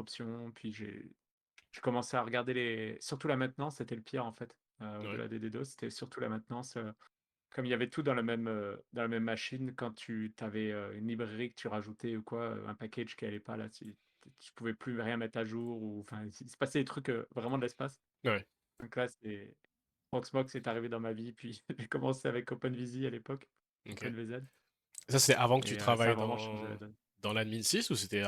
d'autres options. Puis j'ai commencé à regarder surtout la maintenance, c'était le pire en fait. Ouais, Au-delà des DDoS, c'était surtout la maintenance. Comme il y avait tout dans la même machine, quand tu avais une librairie que tu rajoutais ou quoi, un package qui allait pas là, tu pouvais plus rien mettre à jour ou enfin, il se passait des trucs vraiment de l'espace. ouais, Donc là, c'est Proxmox est arrivé dans ma vie, puis j'ai commencé avec OpenVZ à l'époque, ok. OpenVZ, Ça, c'est avant que tu et ça a travailles vraiment changé la donne. dans l'admin 6 ou c'était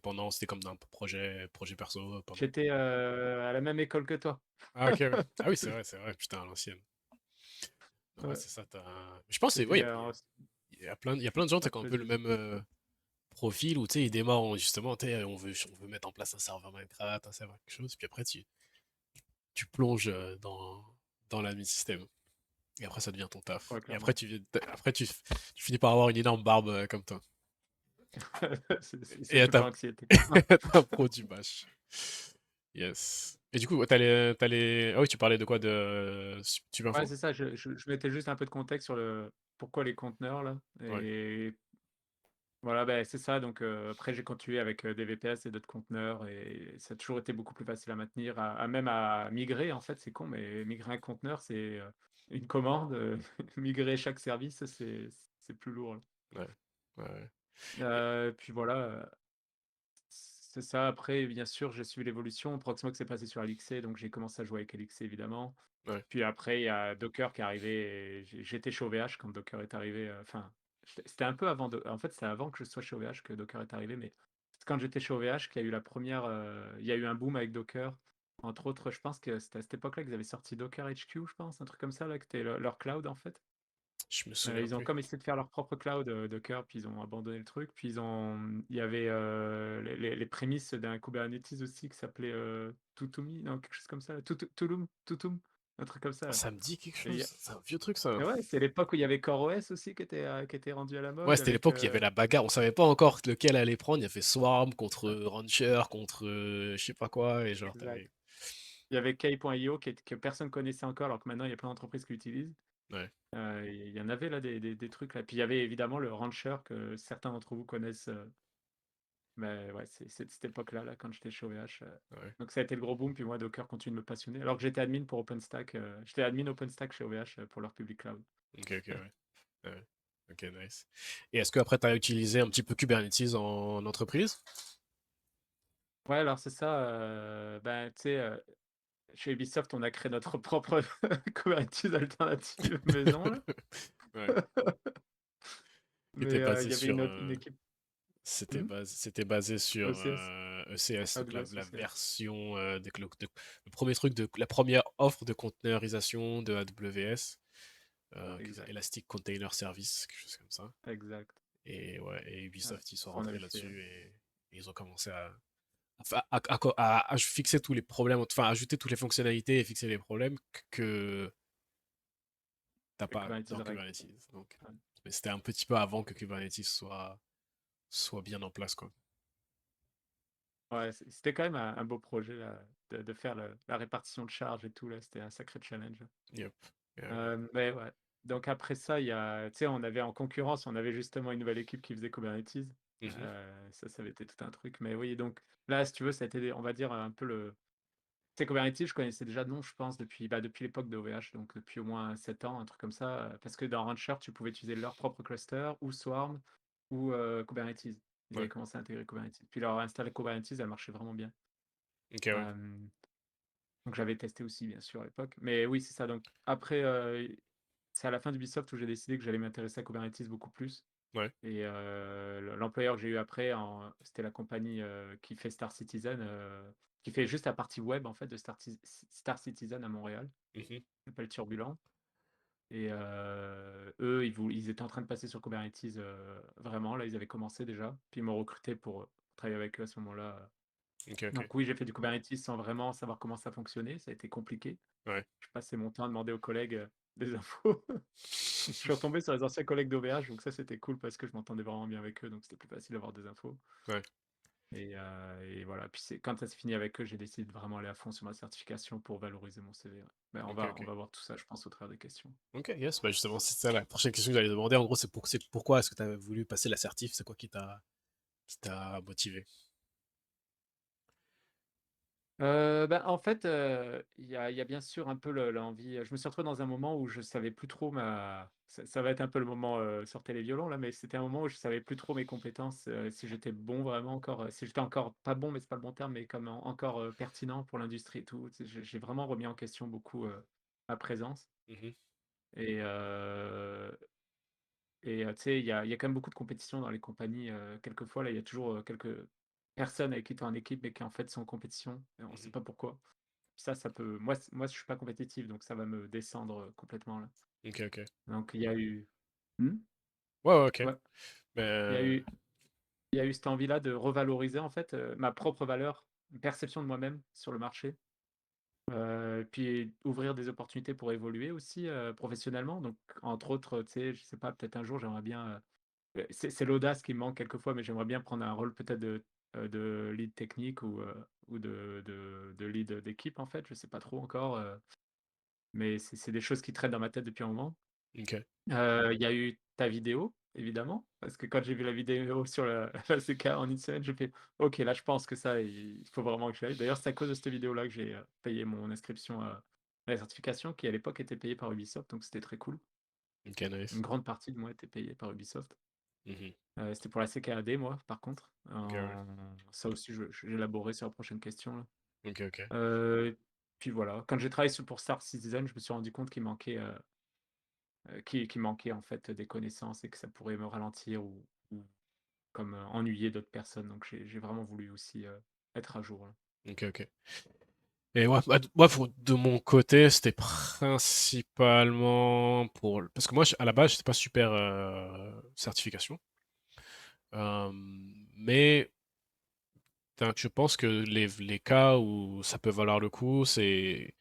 pendant, c'était comme d'un projet perso pendant? J'étais à la même école que toi. Ah, ok, ouais. Ah oui, c'est vrai, putain, à l'ancienne. Ouais, Ouais, c'est ça, je pense que c'était il y a plein de gens en qui ont un peu le espèce de- même profil où, tu sais, ils démarrent justement, tu sais, on veut mettre en place un serveur Minecraft, un serveur quelque chose, puis après, tu plonges dans l'admin système. Et après, ça devient ton taf. ouais, Et après, clairement. tu finis par avoir une énorme barbe comme toi. C'est Et toute l'anxiété. être un pro du bash. Yes. Et du coup, ouais, Ah oui, tu parlais de quoi? De Ouais, Subinfo? c'est ça, je mettais juste un peu de contexte sur le pourquoi les conteneurs là. Ouais. Et voilà, ben c'est ça. Donc après, j'ai continué avec des VPS et d'autres conteneurs et ça a toujours été beaucoup plus facile à maintenir, même à migrer. En fait, c'est con, mais migrer un conteneur, c'est une commande. Migrer chaque service, c'est plus lourd, là. Ouais. Ouais. Ouais. Et- Puis voilà, c'est ça. Après, bien sûr, j'ai suivi l'évolution. Proxmox est passé sur LXC, donc j'ai commencé à jouer avec LXC évidemment. ouais. Puis après, il y a Docker qui est arrivé. Et j'étais chez OVH quand Docker est arrivé. Enfin, c'était un peu avant. En fait, c'est avant que je sois chez OVH que Docker est arrivé. Mais c'est quand j'étais chez OVH qu'il y a eu la première. Il y a eu un boom avec Docker. Entre autres, je pense que c'était à cette époque-là qu'ils avaient sorti Docker HQ, je pense, un truc comme ça, là, qui était leur cloud en fait. Je me souviens Ils ont plus. comme essayé de faire leur propre cloud Docker, puis ils ont abandonné le truc. Puis il y avait les prémices d'un Kubernetes aussi qui s'appelait Tutumi, non, quelque chose comme ça. Tutum, un truc comme ça. Là. Ça me dit quelque Et, chose. C'est un vieux truc, ça. et ouais, c'est l'époque où il y avait CoreOS aussi qui était rendu à la Ouais, mode c'était avec. l'époque où il y avait la bagarre. On savait pas encore lequel allait prendre. Il y avait Swarm contre Rancher, contre je sais pas quoi. Et genre, Exact. t'avais. Il y avait K.io que personne connaissait encore, alors que maintenant il y a plein d'entreprises qui l'utilisent. Ouais. Il y en avait là des trucs là. Puis il y avait évidemment le Rancher que certains d'entre vous connaissent. Mais ouais, c'est de cette époque-là, là, quand j'étais chez OVH. Ouais. Donc ça a été le gros boom, puis moi, Docker continue de me passionner. Alors que j'étais admin pour OpenStack. J'étais admin OpenStack chez OVH pour leur public cloud. Ok, ok, ouais. Ouais. Ok, nice. Et est-ce que après, tu as utilisé un petit peu Kubernetes en entreprise? Ouais, alors c'est ça. Ben, tu sais, chez Ubisoft, on a créé notre propre Kubernetes alternative maison, là. Ouais. Qui était Mais basé il y avait sur. une équipe. C'était basé sur ECS, ECS, donc AWS, la ECS. version, le premier truc, la première offre de containerisation de AWS, Exact, Elastic Container Service, quelque chose comme ça. exact. Et ouais, et Ouais, Ubisoft, ils sont ça, on rentrés avait fait. là-dessus et ils ont commencé à fixer tous les problèmes, enfin, ajouter toutes les fonctionnalités et fixer les problèmes que t'as Avec pas Kubernetes dans Reg. Kubernetes. Donc, Ouais. mais c'était un petit peu avant que Kubernetes soit bien en place, quoi. Ouais, c'était quand même un beau projet là, de faire la répartition de charges et tout. Là, c'était un sacré challenge. Yep. Mais ouais. Donc après ça, tu sais, on avait en concurrence, on avait justement une nouvelle équipe qui faisait Kubernetes. Mhm. Ça avait été tout un truc. Mais oui, donc là, si tu veux, ça a été, on va dire, un peu le. Tu sais, Kubernetes, je connaissais déjà de nom, je pense, depuis l'époque de OVH, donc depuis au moins 7 ans, un truc comme ça. Parce que dans Rancher, tu pouvais utiliser leur propre cluster, ou Swarm, ou Kubernetes. Ils avaient Ouais. commencé à intégrer Kubernetes. Puis leur installer Kubernetes, elle marchait vraiment bien. Ok, ouais. Euh, donc j'avais testé aussi, bien sûr, à l'époque. Mais oui, c'est ça. Donc après, c'est à la fin d'Ubisoft où j'ai décidé que j'allais m'intéresser à Kubernetes beaucoup plus. Ouais. Et l'employeur que j'ai eu après, c'était la compagnie qui fait Star Citizen, qui fait juste la partie web en fait de Star Citizen à Montréal, Mhm. qui s'appelle Turbulent. Et eux, ils étaient en train de passer sur Kubernetes vraiment. Là, ils avaient commencé déjà. Puis ils m'ont recruté pour travailler avec eux à ce moment-là. Ok, ok. Donc oui, j'ai fait du Kubernetes sans vraiment savoir comment ça fonctionnait. Ça a été compliqué. Ouais. Je passais mon temps à demander aux collègues des infos. Je suis retombé sur les anciens collègues d'OVH, donc ça c'était cool parce que je m'entendais vraiment bien avec eux, donc c'était plus facile d'avoir des infos. Ouais. Et voilà, puis quand ça s'est fini avec eux, j'ai décidé de vraiment aller à fond sur ma certification pour valoriser mon CV. Ouais. Ben, Ok, on ok. va voir tout ça, je pense, au travers des questions. Ok, yes, bah justement, c'est ça la prochaine question que j'allais demander. En gros, c'est pourquoi est-ce que tu as voulu passer l'assertif? C'est quoi qui t'a motivé? En fait, il y a bien sûr un peu l'envie, je me suis retrouvé dans un moment où je savais plus trop ça va être un peu le moment, sortez les violons là, mais c'était un moment où je savais plus trop mes compétences, si j'étais bon vraiment encore, si j'étais encore pas bon, mais c'est pas le bon terme, mais comme encore, pertinent pour l'industrie et tout. Tu sais, j'ai vraiment remis en question beaucoup, ma présence Mhm, et heu tu sais, il y a quand même beaucoup de compétition dans les compagnies, quelquefois là, il y a toujours, quelques personnes avec qui tu es en équipe, mais qui en fait sont en compétition et on ne sait mhm. pas pourquoi. Ça peut moi, je suis pas compétitif, donc ça va me descendre, complètement là. Ok, ok. Donc il y a eu mmh? Ouais, ouais, ok. Ouais, Mais, il y a eu il y a eu cette envie-là de revaloriser en fait, ma propre valeur, une perception de moi-même sur le marché, puis ouvrir des opportunités pour évoluer aussi, professionnellement. Donc entre autres, tu sais, je sais pas, peut-être un jour j'aimerais bien, c'est l'audace qui me manque quelquefois, mais j'aimerais bien prendre un rôle peut-être de lead technique ou de lead d'équipe en fait, je sais pas trop encore, mais c'est des choses qui traînent dans ma tête depuis un moment. ok. Il y a eu ta vidéo, évidemment, parce que quand j'ai vu la vidéo sur la CK en une semaine, j'ai fait: «OK, là, je pense que ça, il faut vraiment que j'y aille». D'ailleurs, c'est à cause de cette vidéo-là que j'ai, payé mon inscription, à la certification qui, à l'époque, était payée par Ubisoft, donc c'était très cool. Ok, Une nice. grande partie de moi était payée par Ubisoft. Mhm. C'était pour la CKAD, moi, par contre. Ok, ouais. Ça aussi, j'élaborerai sur la prochaine question, là. Ok, ok. Puis voilà, quand j'ai travaillé pour Star Citizen, je me suis rendu compte qu'il manquait en fait des connaissances et que ça pourrait me ralentir ou comme, ennuyer d'autres personnes. Donc j'ai vraiment voulu aussi, être à jour, là. Ok, ok. Et moi, de mon côté, c'était principalement pour... Parce que moi, à la base, je n'étais pas super certification. Euh, mais je pense que les cas où ça peut valoir le coup, c'est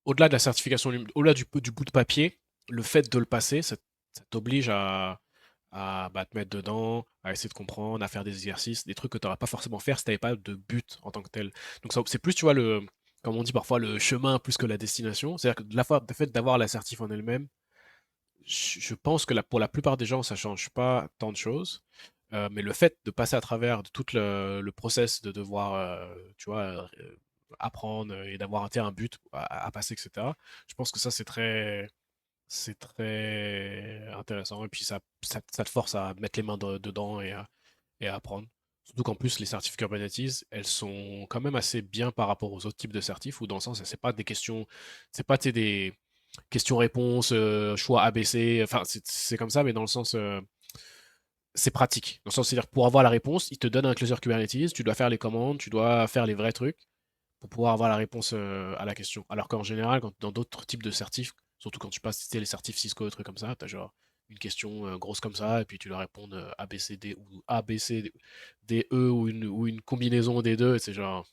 au-delà de la certification, au-delà du bout de papier, le fait de le passer, ça t'oblige à te mettre dedans, à essayer de comprendre, à faire des exercices, des trucs que tu n'auras pas forcément faire si tu n'avais pas de but en tant que tel. Donc c'est plus, tu vois, comme on dit parfois, le chemin plus que la destination. C'est-à-dire que le fait d'avoir la certif en elle-même, je pense que pour la plupart des gens, ça change pas tant de choses. Mais le fait de passer à travers de tout le process de devoir, tu vois, apprendre et d'avoir un but à passer, etc. Je pense que ça, c'est très intéressant. Et puis ça te force à mettre les mains dedans et à apprendre. Surtout qu'en plus, les certifs Kubernetes, elles sont quand même assez bien par rapport aux autres types de certifs, où dans le sens, c'est pas des questions, c'est pas tu sais, des questions-réponses, choix ABC, enfin, c'est comme ça, mais dans le sens, c'est pratique. Dans le sens, c'est-à-dire pour avoir la réponse, il te donne un cluster Kubernetes, tu dois faire les commandes, tu dois faire les vrais trucs pour pouvoir avoir la réponse à la question. Alors qu'en général, dans d'autres types de certifs, surtout quand tu passes tu sais, les certifs Cisco, des trucs comme ça, tu as genre une question grosse comme ça, et puis tu dois répondre A, B, C, D, ou A, B, C, D, E, ou une combinaison des deux, et c'est genre,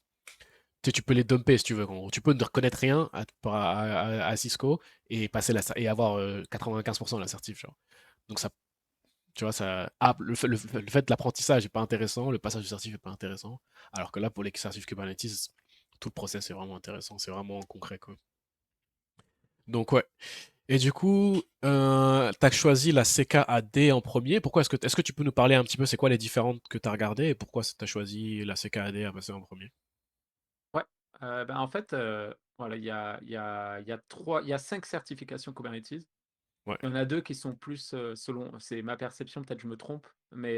tu sais, tu peux les dumper si tu veux. En gros. Tu peux ne reconnaître rien à Cisco et passer et avoir 95% de l'assertif. Genre. Donc ça, tu vois, le fait de l'apprentissage n'est pas intéressant, le passage du certif n'est pas intéressant. Alors que là, pour les certifs Kubernetes, tout le process est vraiment intéressant, c'est vraiment concret, quoi. Donc ouais. Et du coup, tu as choisi la CKAD en premier. Pourquoi est-ce que tu peux nous parler un petit peu, c'est quoi les différentes que tu as regardées et pourquoi tu as choisi la CKAD à passer en premier? Ouais, en fait, voilà, il y a 5 certifications Kubernetes. Ouais. Il y en a 2 qui sont plus, selon c'est ma perception, peut-être je me trompe, mais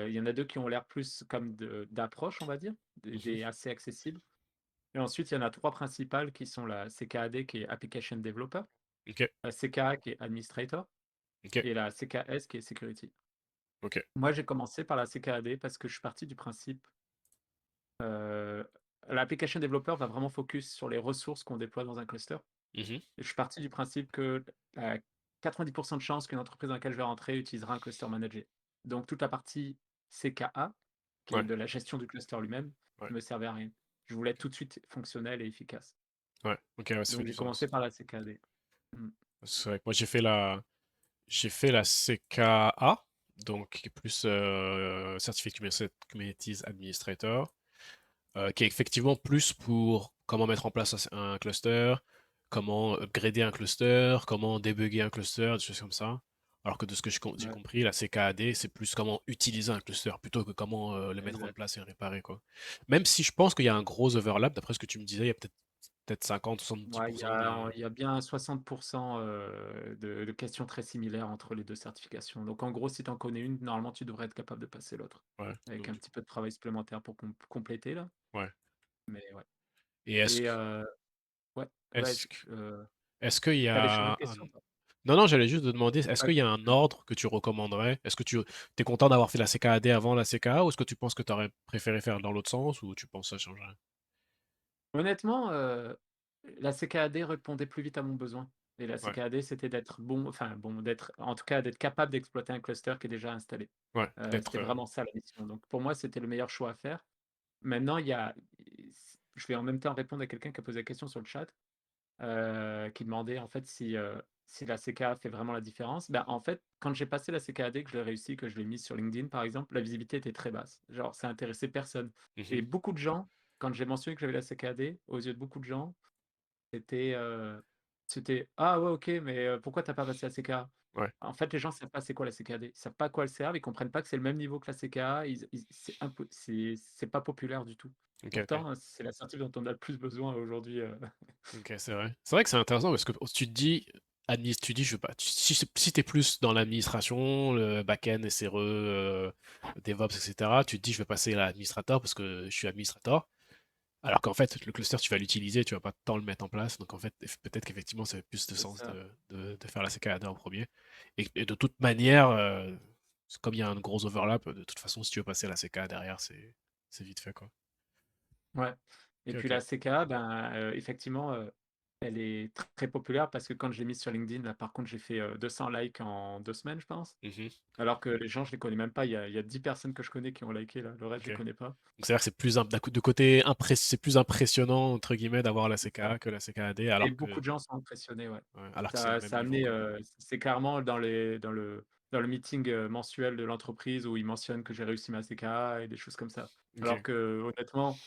il y en a 2 qui ont l'air plus comme d'approche, on va dire, Mhm. des assez accessibles. Et ensuite, il y en a 3 principales qui sont la CKAD qui est Application Developer, Ok, la CKA qui est Administrator ok, et la CKS qui est Security. ok. Moi, j'ai commencé par la CKAD parce que je suis parti du principe, heu, l'application developer va vraiment focus sur les ressources qu'on déploie dans un cluster. Mhm. Et je suis parti du principe que, 90 de chances qu'une entreprise dans laquelle je vais rentrer utilisera un cluster manager. Donc toute la partie CKA, qui est Ouais, de la gestion du cluster lui-même, ouais, me servait à rien. Je voulais être tout de suite fonctionnel et efficace. ouais. Ok, ouais, ça fait Donc du j'ai commencé sens. par la CKAD. Mmh. C'est vrai que moi j'ai fait la CKA, donc qui est plus Certificate Kubernetes Administrator, qui est effectivement plus pour comment mettre en place un cluster, comment upgrader un cluster, comment débugger un cluster, des choses comme ça. Alors que de ce que j'ai Ouais, compris, la CKAD, c'est plus comment utiliser un cluster plutôt que comment le mettre en exact. place et réparer, quoi. Même si je pense qu'il y a un gros overlap, d'après ce que tu me disais, il y a peut-être 50-70% Ouais, il y a bien 60% de questions très similaires entre les deux certifications. Donc en gros, si tu en connais une, normalement, tu devrais être capable de passer l'autre. Ouais, Avec donc un du petit peu de travail supplémentaire pour compléter, là. ouais. Mais ouais. Et est-ce Et que ouais, ouais, est-ce que euh, est-ce qu'il y t'as des a questions, toi? non, non, j'allais juste te demander, est-ce Ouais. qu'il y a un ordre que tu recommanderais? Est-ce que tu es content d'avoir fait la CKAD avant la CKA ou est-ce que tu penses que tu aurais préféré faire dans l'autre sens ou tu penses que ça changerait? Honnêtement, la CKAD répondait plus vite à mon besoin. Et la Ouais, CKAD, c'était d'être bon, enfin bon, en tout cas, d'être capable d'exploiter un cluster qui est déjà installé. ouais, d'être C'était vraiment ça la mission. Donc pour moi, c'était le meilleur choix à faire. Maintenant, je vais en même temps répondre à quelqu'un qui a posé la question sur le chat, qui demandait en fait si la CKA fait vraiment la différence. Ben, en fait, quand j'ai passé la CKAD, que je l'ai réussi, que je l'ai mise sur LinkedIn par exemple, la visibilité était très basse. Genre, ça intéressait personne. mhm, Et beaucoup de gens, quand j'ai mentionné que j'avais la CKAD, aux yeux de beaucoup de gens, c'était ah ouais, ok, mais pourquoi t'as pas passé la CKA? ouais, En fait, les gens savent pas c'est quoi la CKAD. Ils savent pas à quoi elle sert, ils comprennent pas que c'est le même niveau que la CKA. C'est pas populaire du tout. ok, ok. Pourtant, c'est la certif dont on a le plus besoin aujourd'hui. Ok, c'est vrai. C'est vrai que c'est intéressant parce que tu te dis, tu dis, je veux pas. Si t'es plus dans l'administration, le back-end, SRE, DevOps, etc., tu te dis, je vais passer à l'administrateur parce que je suis administrateur. Alors qu'en fait, le cluster, tu vas l'utiliser, tu vas pas tant le mettre en place. Donc en fait, peut-être qu'effectivement, ça fait plus de C'est sens ça. de faire la CKAD en premier. Et de toute manière, comme il y a un gros overlap, de toute façon, si tu veux passer à la CKA derrière, c'est vite fait, quoi. Ouais. Et Ok, puis ok. la CKA, ben, effectivement, elle est très populaire parce que quand je l'ai mise sur LinkedIn, là, par contre, j'ai fait 200 likes en 2 semaines, je pense. Mhm, Alors que les gens, je les connais même pas. Il y a 10 personnes que je connais qui ont liké, là. Le reste, je ok. les connais pas. Donc c'est-à-dire que c'est plus de côté c'est plus impressionnant entre guillemets d'avoir la C'est ça. CKA que la CKAD Et alors beaucoup que de gens sont impressionnés, ouais. ouais, alors que c'est le Ça même ça a niveau amené, quoi. c'est clairement dans le meeting, mensuel de l'entreprise où ils mentionnent que j'ai réussi ma CKA et des choses comme ça. Alors Ok, que honnêtement,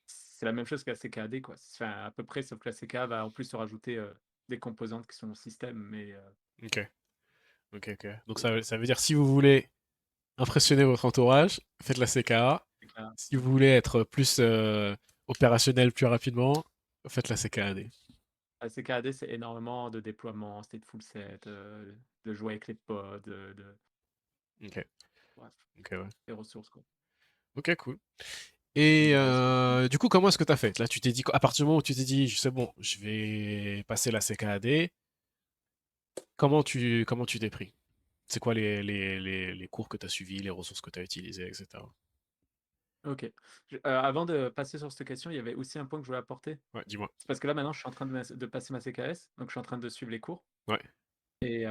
c'est la même chose que la CKAD, quoi. Enfin, à peu près, sauf que la CKA va en plus se rajouter, des composantes qui sont au système, mais ok, ok. Donc c'est ça veut dire si vous voulez impressionner votre entourage, faites la CKA. CKA. Si vous voulez être plus opérationnel plus rapidement, faites la CKAD. La CKAD, c'est énormément de déploiements, stateful set, de jouer avec les pods, Ok, bref, ok, ouais. des ressources, quoi. Ok, cool. Et Migration. du coup, comment est-ce que tu as fait? Là, tu t'es dit, à partir du moment où tu t'es dit, c'est bon, je vais passer la CKAD, comment tu t'es pris? C'est quoi les cours que tu as suivis, les ressources que tu as utilisées, etc. OK. Avant de passer sur cette question, il y avait aussi un point que je voulais apporter. Ouais, dis-moi. C'est parce que là, maintenant, je suis en train de passer ma CKS, donc je suis en train de suivre les cours. Ouais, Et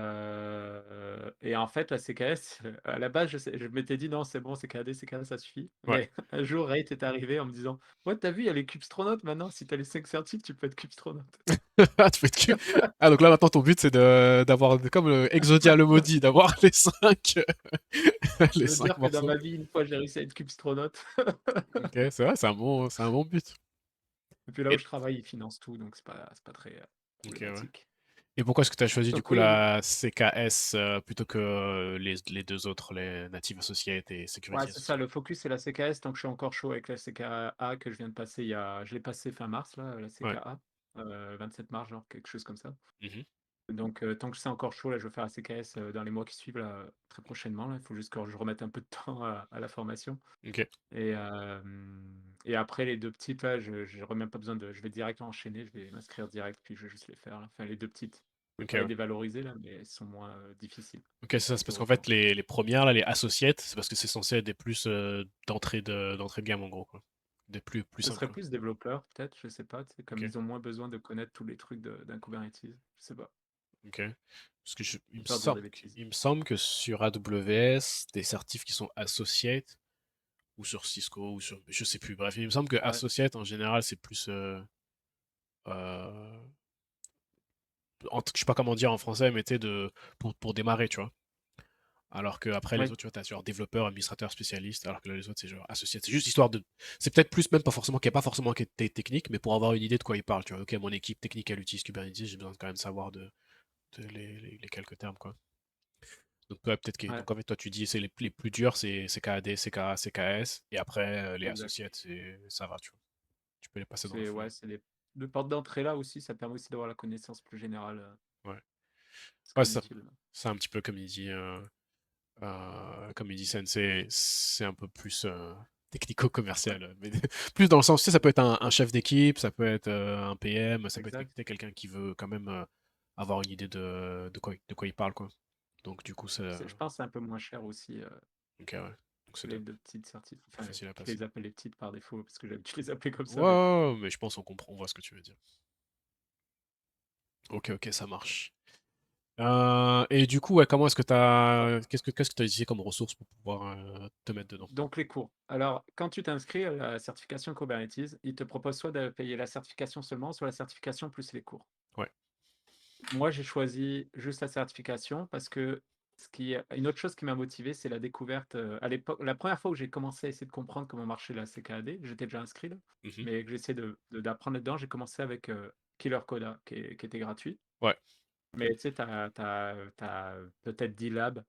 en fait, la CKS, à la base, je m'étais dit: «Non, c'est bon, CKD, ça suffit». ouais. Mais un jour, Rate est arrivé en me disant: «Ouais, t'as vu, il y a les cubestronautes maintenant, si t'as les 5 certifs, tu peux être cubestronaute». Ah, tu fais de cul. Ah, donc là, maintenant, ton but, c'est d'avoir, comme Exodia le maudit, d'avoir les 5, les Je veux 5 dire que dans morceaux. ma vie, une fois, j'ai réussi à être cubestronaute. Ok, c'est vrai, c'est un bon but. Et puis là où Et, je travaille, ils financent tout, donc c'est pas très, ok, ouais. problématique. Et pourquoi est-ce que tu as choisi du Donc coup oui, oui. la CKS plutôt que les deux autres, les Native Associate et Ouais, Security c'est ça, Associate? le focus, c'est la CKS, donc je suis encore chaud avec la CKA que je viens de passer je l'ai passé fin mars, là, la Ouais. CKA, 27 mars, genre quelque chose comme ça. Mhm. Donc tant que c'est encore chaud, là, je vais faire la CKS dans les mois qui suivent, là, très prochainement. Là. Il faut juste que je remette un peu de temps à la formation. Ok, Et après, les deux petites, là, je n'aurai même pas besoin de. Je vais direct enchaîner, je vais m'inscrire direct, puis je vais juste les faire, là. Enfin, les deux petites. Je ne vais ok, pas les ouais. dévaloriser, là, mais elles sont moins difficiles. Ok, c'est ça, c'est Avec le parce qu'en fait, report. les premières, là, les Associates, c'est parce que c'est censé être des plus d'entrée de gamme en gros, quoi. Des plus Ce simples, serait quoi. plus développeur, peut-être, je sais pas, tu sais, Ok, comme ils ont moins besoin de connaître tous les trucs d'un Kubernetes. Je sais pas. ok. Parce que il J'ai me peur de dire semble, des bêtises. il me semble que sur AWS, des certifs qui sont associates, ou sur Cisco, ou sur, je sais plus. Bref, il me semble que Ouais, associate en général, c'est plus, euh, je sais pas comment dire en français, mais tu sais, pour démarrer, tu vois. Alors que après les oui, autres, tu vois, t'as genre développeur, administrateur, spécialiste, alors que là, les autres, c'est genre associate. C'est juste histoire de. C'est peut-être plus, même pas forcément, qu'il n'y a pas forcément qui est technique, mais pour avoir une idée de quoi il parle, tu vois. Ok, mon équipe technique, elle utilise Kubernetes, j'ai besoin quand même de savoir les quelques termes, quoi. Donc, ouais, peut-être que, Ouais, donc en fait, toi, tu dis c'est les plus durs, c'est CKAD, CKA, CKS, et après, les exact. associates, ça va, tu vois. Tu peux les passer dans la C'est foulée. ouais, c'est les portes d'entrée là aussi, ça permet aussi d'avoir la connaissance plus générale, Ouais. c'est quand Ouais, même utile. c'est un petit peu comme il dit Sensei, c'est un peu plus Ouais, technico-commercial. Mais plus dans le sens, tu sais, ça peut être un chef d'équipe, ça peut être un PM, ça peut être exact. quelqu'un qui veut quand même avoir une idée de quoi il parle, quoi. Donc, du coup, Je pense que c'est un peu moins cher aussi, ok, ouais. Donc, que c'est les 2 petites certifs. plus Enfin, facile à je passer. les appelle les petites par défaut parce que j'ai l'habitude de les appeler comme Ouais, ça, mais ouais, ouais, mais je pense qu'on comprend, on voit ce que tu veux dire. Ok, ok, ça marche. Et du coup, ouais, comment est-ce que qu'est-ce que tu as utilisé comme ressources pour pouvoir te mettre dedans? donc les cours. Alors, quand tu t'inscris à la certification Kubernetes, ils te proposent soit de payer la certification seulement, soit la certification plus les cours. Ouais. Moi, j'ai choisi juste la certification parce que une autre chose qui m'a motivé, c'est la découverte. À l'époque, la première fois où j'ai commencé à essayer de comprendre comment marchait la CKAD, j'étais déjà inscrit là, Mhm. mais que j'essaie d'apprendre là-dedans, j'ai commencé avec Killer Coda qui était gratuit. Ouais, Mais tu sais, tu as peut-être 10 labs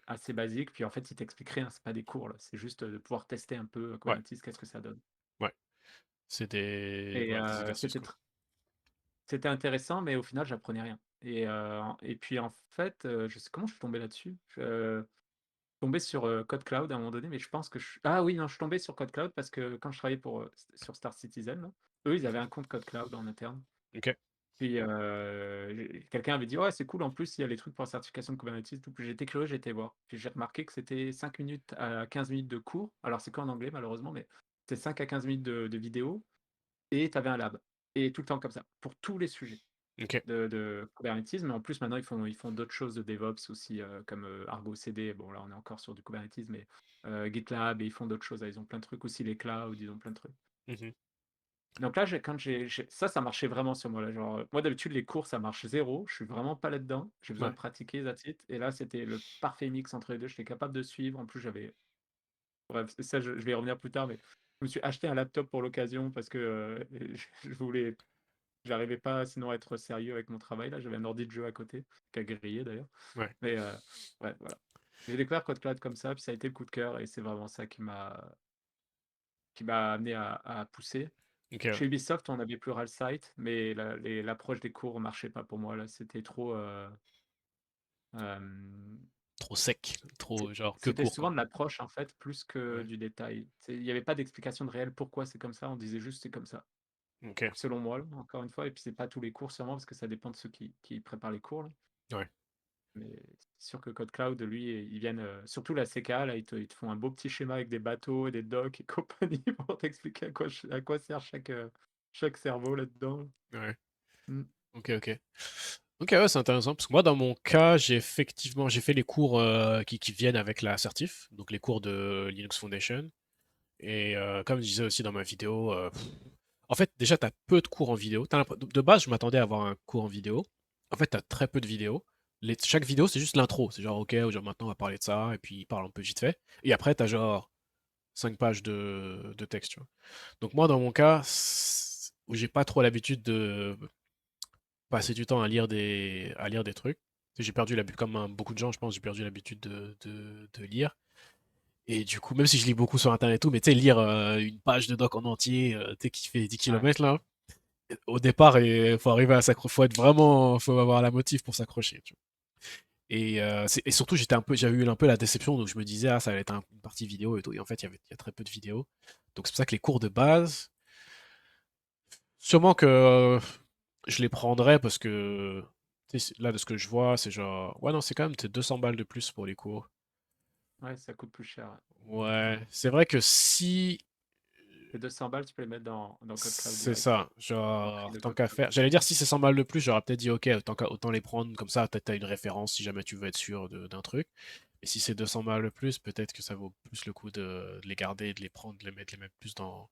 assez basiques, puis en fait, ils t'expliquent rien, c'est pas des cours, là. C'est juste de pouvoir tester un peu ouais, Kubernetes, qu'est-ce que ça donne. ouais. C'est Et ouais, des exercices, quoi. c'était intéressant, mais au final, j'apprenais rien. Et puis en fait, je sais comment je suis tombé là-dessus. Je suis tombé sur Code Cloud à un moment donné, mais je pense que ah oui, non, je suis tombé sur Code Cloud parce que quand je travaillais sur Star Citizen, là, eux, ils avaient Mhm. un compte Code Cloud en interne. Ok, Puis quelqu'un avait dit: «Ouais, c'est cool, en plus, il y a les trucs pour la certification de Kubernetes et tout». Puis j'étais curieux, j'ai été voir. Puis j'ai remarqué que c'était 5 minutes à 15 minutes de cours. Alors c'est qu'en anglais malheureusement, mais c'est 5 à 15 minutes de vidéo et tu avais un lab. Et tout le temps comme ça, pour tous les sujets ok, de Kubernetes. Mais en plus maintenant ils font d'autres choses de DevOps aussi, comme Argo CD. Bon là on est encore sur du Kubernetes, mais GitLab, et ils font d'autres choses. Ils ont plein de trucs aussi, les clouds, ils ont plein de trucs. mhm, Donc là, quand ça marchait vraiment sur moi. Là, genre, moi, d'habitude, les cours, ça marche zéro. Je suis vraiment pas là-dedans. J'ai besoin ouais, de pratiquer, that's it. Et là, c'était le parfait mix entre les deux. J'étais capable de suivre. En plus, j'avais. Bref, ça, je vais y revenir plus tard, mais je me suis acheté un laptop pour l'occasion parce que je voulais. J'arrivais pas sinon à être sérieux avec mon travail. Là, j'avais un ordi de jeu à côté, qui a grillé d'ailleurs. ouais, Mais ouais, voilà. J'ai découvert Code Cloud comme ça, puis ça a été le coup de cœur, et c'est vraiment ça qui m'a amené à pousser. ok, ouais. Chez Ubisoft, on avait Pluralsight, mais l'approche des cours marchait pas pour moi. Là, c'était trop. Trop sec, trop genre que C'était court, souvent quoi. de l'approche en fait, plus que Ouais, du détail. Il n'y avait pas d'explication de réel pourquoi c'est comme ça. On disait juste c'est comme ça, ok, selon moi, là, encore une fois. Et puis c'est pas tous les cours sûrement parce que ça dépend de ceux qui préparent les cours, là. ouais, Mais c'est sûr que Code Cloud, lui, ils viennent, surtout la CK, là, ils te font un beau petit schéma avec des bateaux, des docks et compagnie pour t'expliquer à quoi sert chaque cerveau là-dedans. ouais, Mm. ok, ok. Ok, ouais, c'est intéressant, parce que moi, dans mon cas, j'ai fait les cours qui viennent avec la certif, donc les cours de Linux Foundation. Et comme je disais aussi dans ma vidéo, en fait, déjà, tu as peu de cours en vidéo. De base, je m'attendais à avoir un cours en vidéo. En fait, tu as très peu de vidéos. Chaque vidéo, c'est juste l'intro. C'est genre, ok, genre, maintenant, on va parler de ça, et puis il parle un peu vite fait. Et après, tu as genre 5 pages de texte, tu vois. Donc moi, dans mon cas, où j'ai pas trop l'habitude de passer du temps à lire des trucs, j'ai perdu l'habitude, comme beaucoup de gens, je pense, j'ai perdu l'habitude de lire. Et du coup, même si je lis beaucoup sur Internet et tout, mais tu sais, lire une page de doc en entier, tu sais, qui fait 10 Ouais. kilomètres là, au départ, il faut arriver à s'accrocher, faut être vraiment, faut avoir la motive pour s'accrocher, tu vois. Et surtout, j'avais eu un peu la déception, donc je me disais, ah, ça allait être une partie vidéo et tout. Et en fait, il y a très peu de vidéos. Donc c'est pour ça que les cours de base, sûrement que je les prendrais parce que, tu sais, là, de ce que je vois, c'est genre, ouais, non, c'est quand même, t'es 200 balles de plus pour les cours. Ouais, ça coûte plus cher. Ouais. Ouais, c'est vrai que si Les 200 balles, tu peux les mettre dans Code Cloud c'est direct, ça, au prix genre, de tant Code qu'à Cloud. faire. J'allais dire si c'est 100 balles de plus, j'aurais peut-être dit ok, autant les prendre comme ça, peut-être t'as une référence si jamais tu veux être sûr d'un truc. Et si c'est 200 balles de plus, peut-être que ça vaut plus le coup de les garder, de les prendre, les mettre plus dans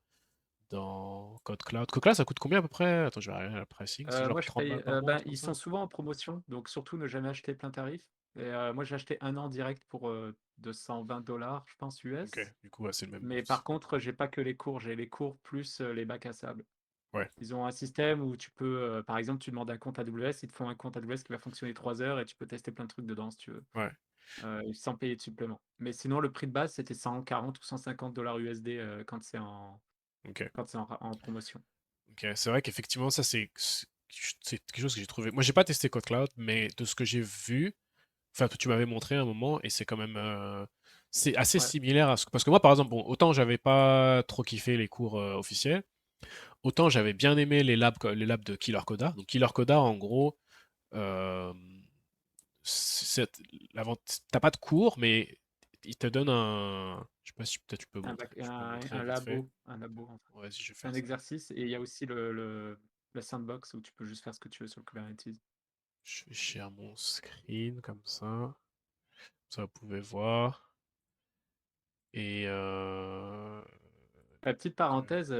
Code Cloud. Code Cloud, ça coûte combien à peu près? Attends, je vais regarder le pricing, c'est Moi, genre je 30 paye. balles par mois, un Ben, truc comme ils ça? sont souvent en promotion, donc surtout ne jamais acheter plein tarif. Et moi, j'ai acheté un an direct pour 220 $, je pense, Ok, US. du coup, ouais, c'est le même. Mais par contre, j'ai pas que les cours, j'ai les cours plus les bacs à sable. Ouais, Ils ont un système où tu peux, par exemple, tu demandes un compte AWS, ils te font un compte AWS qui va fonctionner 3 heures et tu peux tester plein de trucs dedans si tu veux. ouais. sans payer de supplément. Mais sinon, le prix de base, c'était 140 ou 150 dollars USD Ok. quand c'est en promotion. Ok, c'est vrai qu'effectivement, ça, c'est quelque chose que j'ai trouvé. Moi, j'ai pas testé Code Cloud, mais de ce que j'ai vu, enfin, que tu m'avais montré à un moment, et c'est quand même. C'est assez Ouais, similaire à ce que. Parce que moi, par exemple, bon, autant j'avais pas trop kiffé les cours officiels, autant j'avais bien aimé les labs de Killer Coda. Donc, Killer Coda, en gros, euh, t'as pas de cours, mais il te donne un. Je sais pas si peut-être tu peux montrer. Je peux montrer vite fait. un labo, en fait. Ouais, si je vais C'est faire un ça. exercice et il y a aussi la sandbox où tu peux juste faire ce que tu veux sur le Kubernetes. Je vais share mon screen comme ça. Ça, vous pouvez voir. Et Petite parenthèse,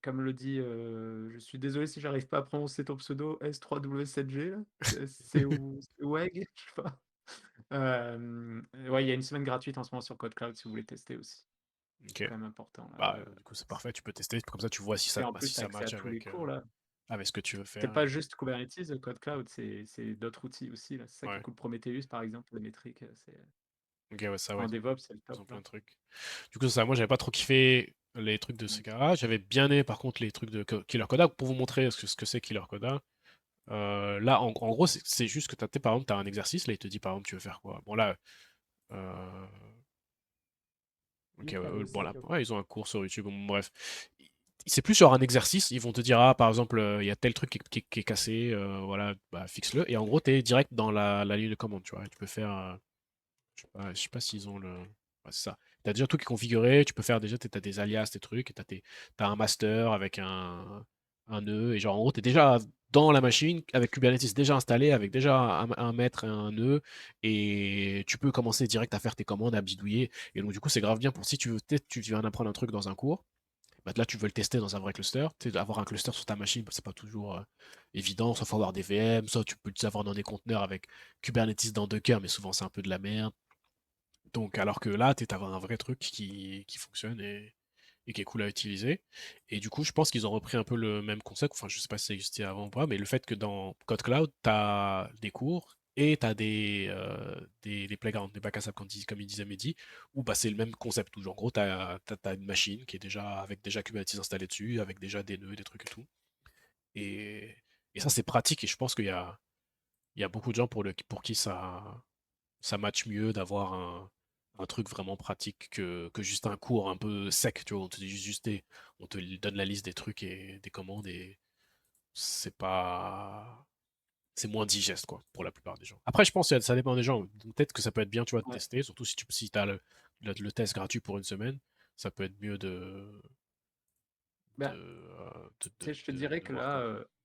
comme le dit, je suis désolé si j'arrive pas à prononcer ton pseudo, S3W7G, là, c'est WEG, je sais pas. Ouais, il y a une semaine gratuite en ce moment sur Code Cloud si vous voulez tester aussi. ok. C'est quand même important, là. Bah, du coup, c'est parfait. Tu peux tester. Comme ça, tu vois Et en si plus, tu as ça accès à match tous les avec, cours, là. avec ce que tu veux C'est faire. pas juste Kubernetes, le Code Cloud, c'est d'autres outils aussi, là. C'est ça qui est Ouais. cool. Prometheus, par exemple, pour les métriques, Ok, ouais, ça, ouais. en DevOps, c'est le Ils top, ont plein là. de trucs. Du coup, c'est ça, moi, j'avais pas trop kiffé les trucs de ce Mm. gars. J'avais bien aimé, par contre, les trucs de Killer Coda. Pour vous montrer ce que c'est Killer Coda. Là, en gros, c'est juste que par exemple, tu as un exercice. Là, il te dit, par exemple, tu veux faire quoi? Bon, là, euh, ok, Oui, ouais, t'avais bon, aussi, là, tu vois. ouais, ils ont un cours sur YouTube. Bon, bref. C'est plus sur un exercice. Ils vont te dire, ah, par exemple, il y a tel truc qui est cassé. Voilà, bah, fixe-le. Et en gros, tu es direct dans la ligne de commande, tu vois. Et tu peux faire. Je sais pas s'ils ont le. Ouais, c'est ça. Tu as déjà tout qui est configuré, tu peux faire déjà, tu as des alias, des trucs, et t'as un master avec un nœud, et genre en gros, tu es déjà dans la machine avec Kubernetes déjà installé, avec déjà un maître et un nœud, et tu peux commencer direct à faire tes commandes, à bidouiller. Et donc, du coup, c'est grave bien pour si tu veux, tu viens d'apprendre un truc dans un cours, bah, là, tu veux le tester dans un vrai cluster. Tu sais, avoir un cluster sur ta machine, bah, c'est pas toujours évident. Soit il faut avoir des VM, soit tu peux les avoir dans des conteneurs avec Kubernetes dans Docker, mais souvent c'est un peu de la merde. Donc, alors que là, tu as un vrai truc qui fonctionne et qui est cool à utiliser. Et du coup, je pense qu'ils ont repris un peu le même concept. Enfin, je sais pas si ça existait avant ou pas, mais le fait que dans Code Cloud, tu as des cours et tu as des playgrounds, des bacs à sable, comme il disait Mehdi, où bah, c'est le même concept. Où, en gros, tu as une machine qui est déjà avec déjà Kubernetes installé dessus, avec déjà des nœuds, des trucs et tout. Et, et ça, c'est pratique. Et je pense qu'il y a beaucoup de gens pour qui ça match mieux d'avoir un truc vraiment pratique que juste un cours un peu sec, tu vois, on te dit on te donne la liste des trucs et des commandes et c'est pas, c'est moins digeste, quoi, pour la plupart des gens. Après, je pense que ça dépend des gens. Peut-être que ça peut être bien, tu vois, de Ouais. tester, surtout si t'as le test gratuit pour une semaine, ça peut être mieux Bah, tu sais, je te dirais de que voir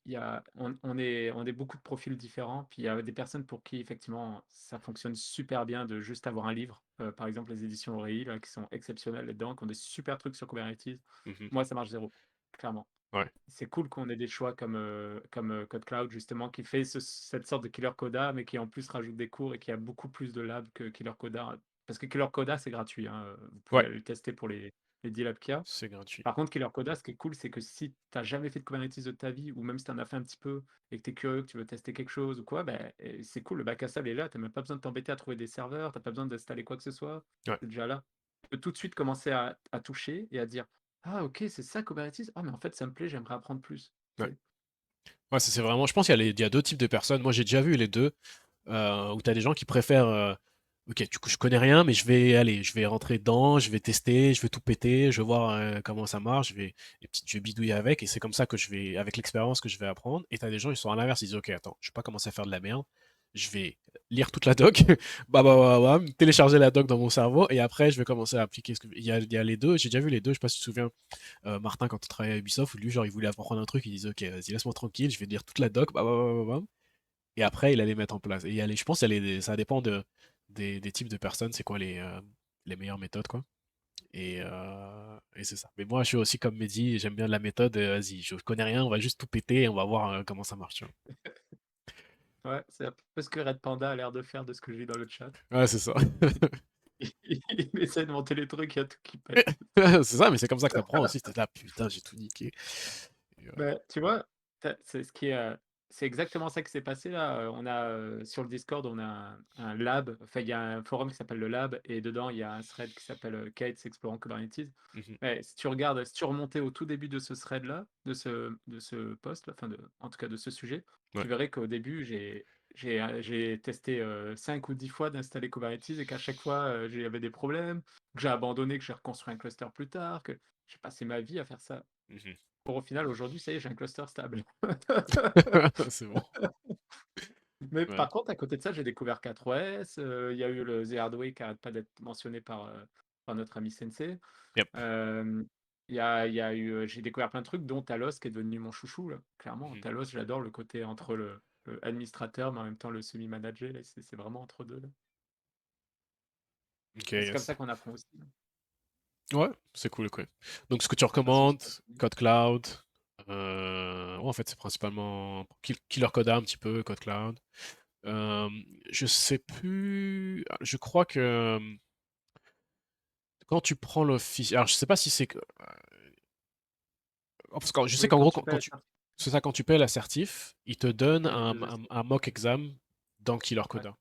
là, quoi. on est beaucoup de profils différents. Puis il y a des personnes pour qui, effectivement, ça fonctionne super bien de juste avoir un livre. Par exemple, les éditions Aurélie, là, qui sont exceptionnelles là-dedans, qui ont des super trucs sur Kubernetes. Mhm. Moi, ça marche zéro, clairement. Ouais, C'est cool qu'on ait des choix comme Code Cloud, justement, qui fait cette sorte de Killer Coda, mais qui en plus rajoute des cours et qui a beaucoup plus de labs que Killer Coda. Parce que Killer Coda, c'est gratuit, hein. Vous pouvez ouais, aller le tester pour les 10 labs qu'il y a. c'est gratuit. Par contre, Killer Coda, ce qui est cool, c'est que si tu n'as jamais fait de Kubernetes de ta vie, ou même si tu en as fait un petit peu et que tu es curieux, que tu veux tester quelque chose ou quoi, ben, c'est cool, le bac à sable est là, tu n'as même pas besoin de t'embêter à trouver des serveurs, tu n'as pas besoin d'installer quoi que ce soit, Ouais, c'est déjà là. Tu peux tout de suite commencer à toucher et à dire, ah ok, c'est ça Kubernetes, ah mais en fait ça me plaît, j'aimerais apprendre plus. ouais. Tu sais. Ouais, ça c'est vraiment. Je pense qu'il y a deux types de personnes. Moi, j'ai déjà vu les deux. Où tu as des gens qui préfèrent. Ok, du coup, je connais rien, mais je vais rentrer dedans, je vais tester, je vais tout péter, je vais voir comment ça marche, je vais bidouiller avec, et c'est comme ça que avec l'expérience, que je vais apprendre. Et tu as des gens, ils sont à l'inverse, ils disent, ok, attends, je vais pas commencer à faire de la merde, je vais lire toute la doc, télécharger la doc dans mon cerveau, et après, je vais commencer à appliquer il y a les deux, j'ai déjà vu les deux, je sais pas si tu te souviens, Martin, quand il travaillait à Ubisoft, lui, genre, il voulait apprendre un truc, il disait, ok, vas-y, laisse-moi tranquille, je vais lire toute la doc, et après, il allait mettre en place. Je pense que ça dépend des types de personnes, c'est quoi les meilleures méthodes, quoi. Et c'est ça. Mais moi, je suis aussi comme Mehdi, j'aime bien la méthode, vas-y, je connais rien, on va juste tout péter et on va voir comment ça marche, tu vois. Ouais, c'est un peu ce que Red Panda a l'air de faire de ce que j'ai dans le chat. Ouais, c'est ça. Il essaie de monter les trucs, il y a tout qui pète. C'est ça, mais c'est comme ça que t'apprends aussi. T'es là, putain, j'ai tout niqué. Et, Bah, tu vois, c'est ce qui est. c'est exactement ça qui s'est passé là, on a, sur le Discord, on a un lab, enfin il y a un forum qui s'appelle le lab et dedans il y a un thread qui s'appelle, Kates Explorant Kubernetes. Mmh. Ouais, si tu remontais au tout début de ce thread là, de ce post là, enfin en tout cas de ce sujet, Ouais. tu verrais qu'au début j'ai testé, 5 ou 10 fois d'installer Kubernetes et qu'à chaque fois, j'avais des problèmes, que j'ai abandonné, que j'ai reconstruit un cluster plus tard, que j'ai passé ma vie à faire ça. Mmh. Pour au final aujourd'hui, ça y est, j'ai un cluster stable. C'est bon. Mais Ouais. par contre, à côté de ça, j'ai découvert 4OS, il y a eu le The Hard Way qui arrête pas d'être mentionné par notre ami Sensei. Yep. Hem, il y a eu, j'ai découvert plein de trucs, dont Talos qui est devenu mon chouchou là, clairement. Mmh. Talos, j'adore le côté entre le administrateur, mais en même temps le semi-managé là, c'est vraiment entre 2 là. OK, Et c'est comme ça yes. qu'on apprend aussi, là. Ouais, c'est cool, quoi. Donc ce que tu De toute façon, recommandes, c'est pas fini. Code Cloud, ouais, en fait, c'est principalement Killer Coda un petit peu, Code Cloud. Je sais plus. Je crois que quand tu prends l'office, alors je sais pas si c'est que, parce que je sais Oui, qu'en quand gros tu quand paies la tu, certif, c'est ça, quand tu paies l'assertif, il te donne il y a 2 un mock exam dans Killer ouais, Coda.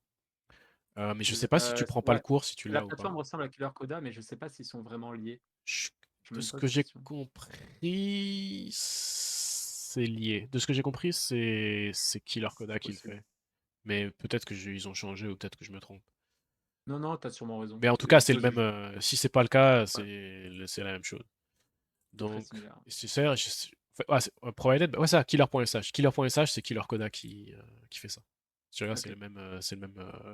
Mais je sais 2 pas si tu prends pas le ouais, cours, si tu la l'as ou pas. plateforme ressemble à Killer Coda, mais je sais pas s'ils sont vraiment liés. Je- Je De me ce pose que la j'ai question. compris, c'est lié. De ce que j'ai compris, c'est Killer Coda C'est qui le possible. fait. Mais peut-être que ils ont changé ou peut-être que je me trompe. Non, non, tu as sûrement raison. Mais en tout cas, Ils c'est le posent même. juste Si c'est pas le cas, ouais, c'est la même chose. c'est très Donc, similaire. c'est ça. Provided, ouais, ça, killer.sh. Killer.sh, c'est Killer Coda qui fait ça. Tu regardes, OK. c'est le même,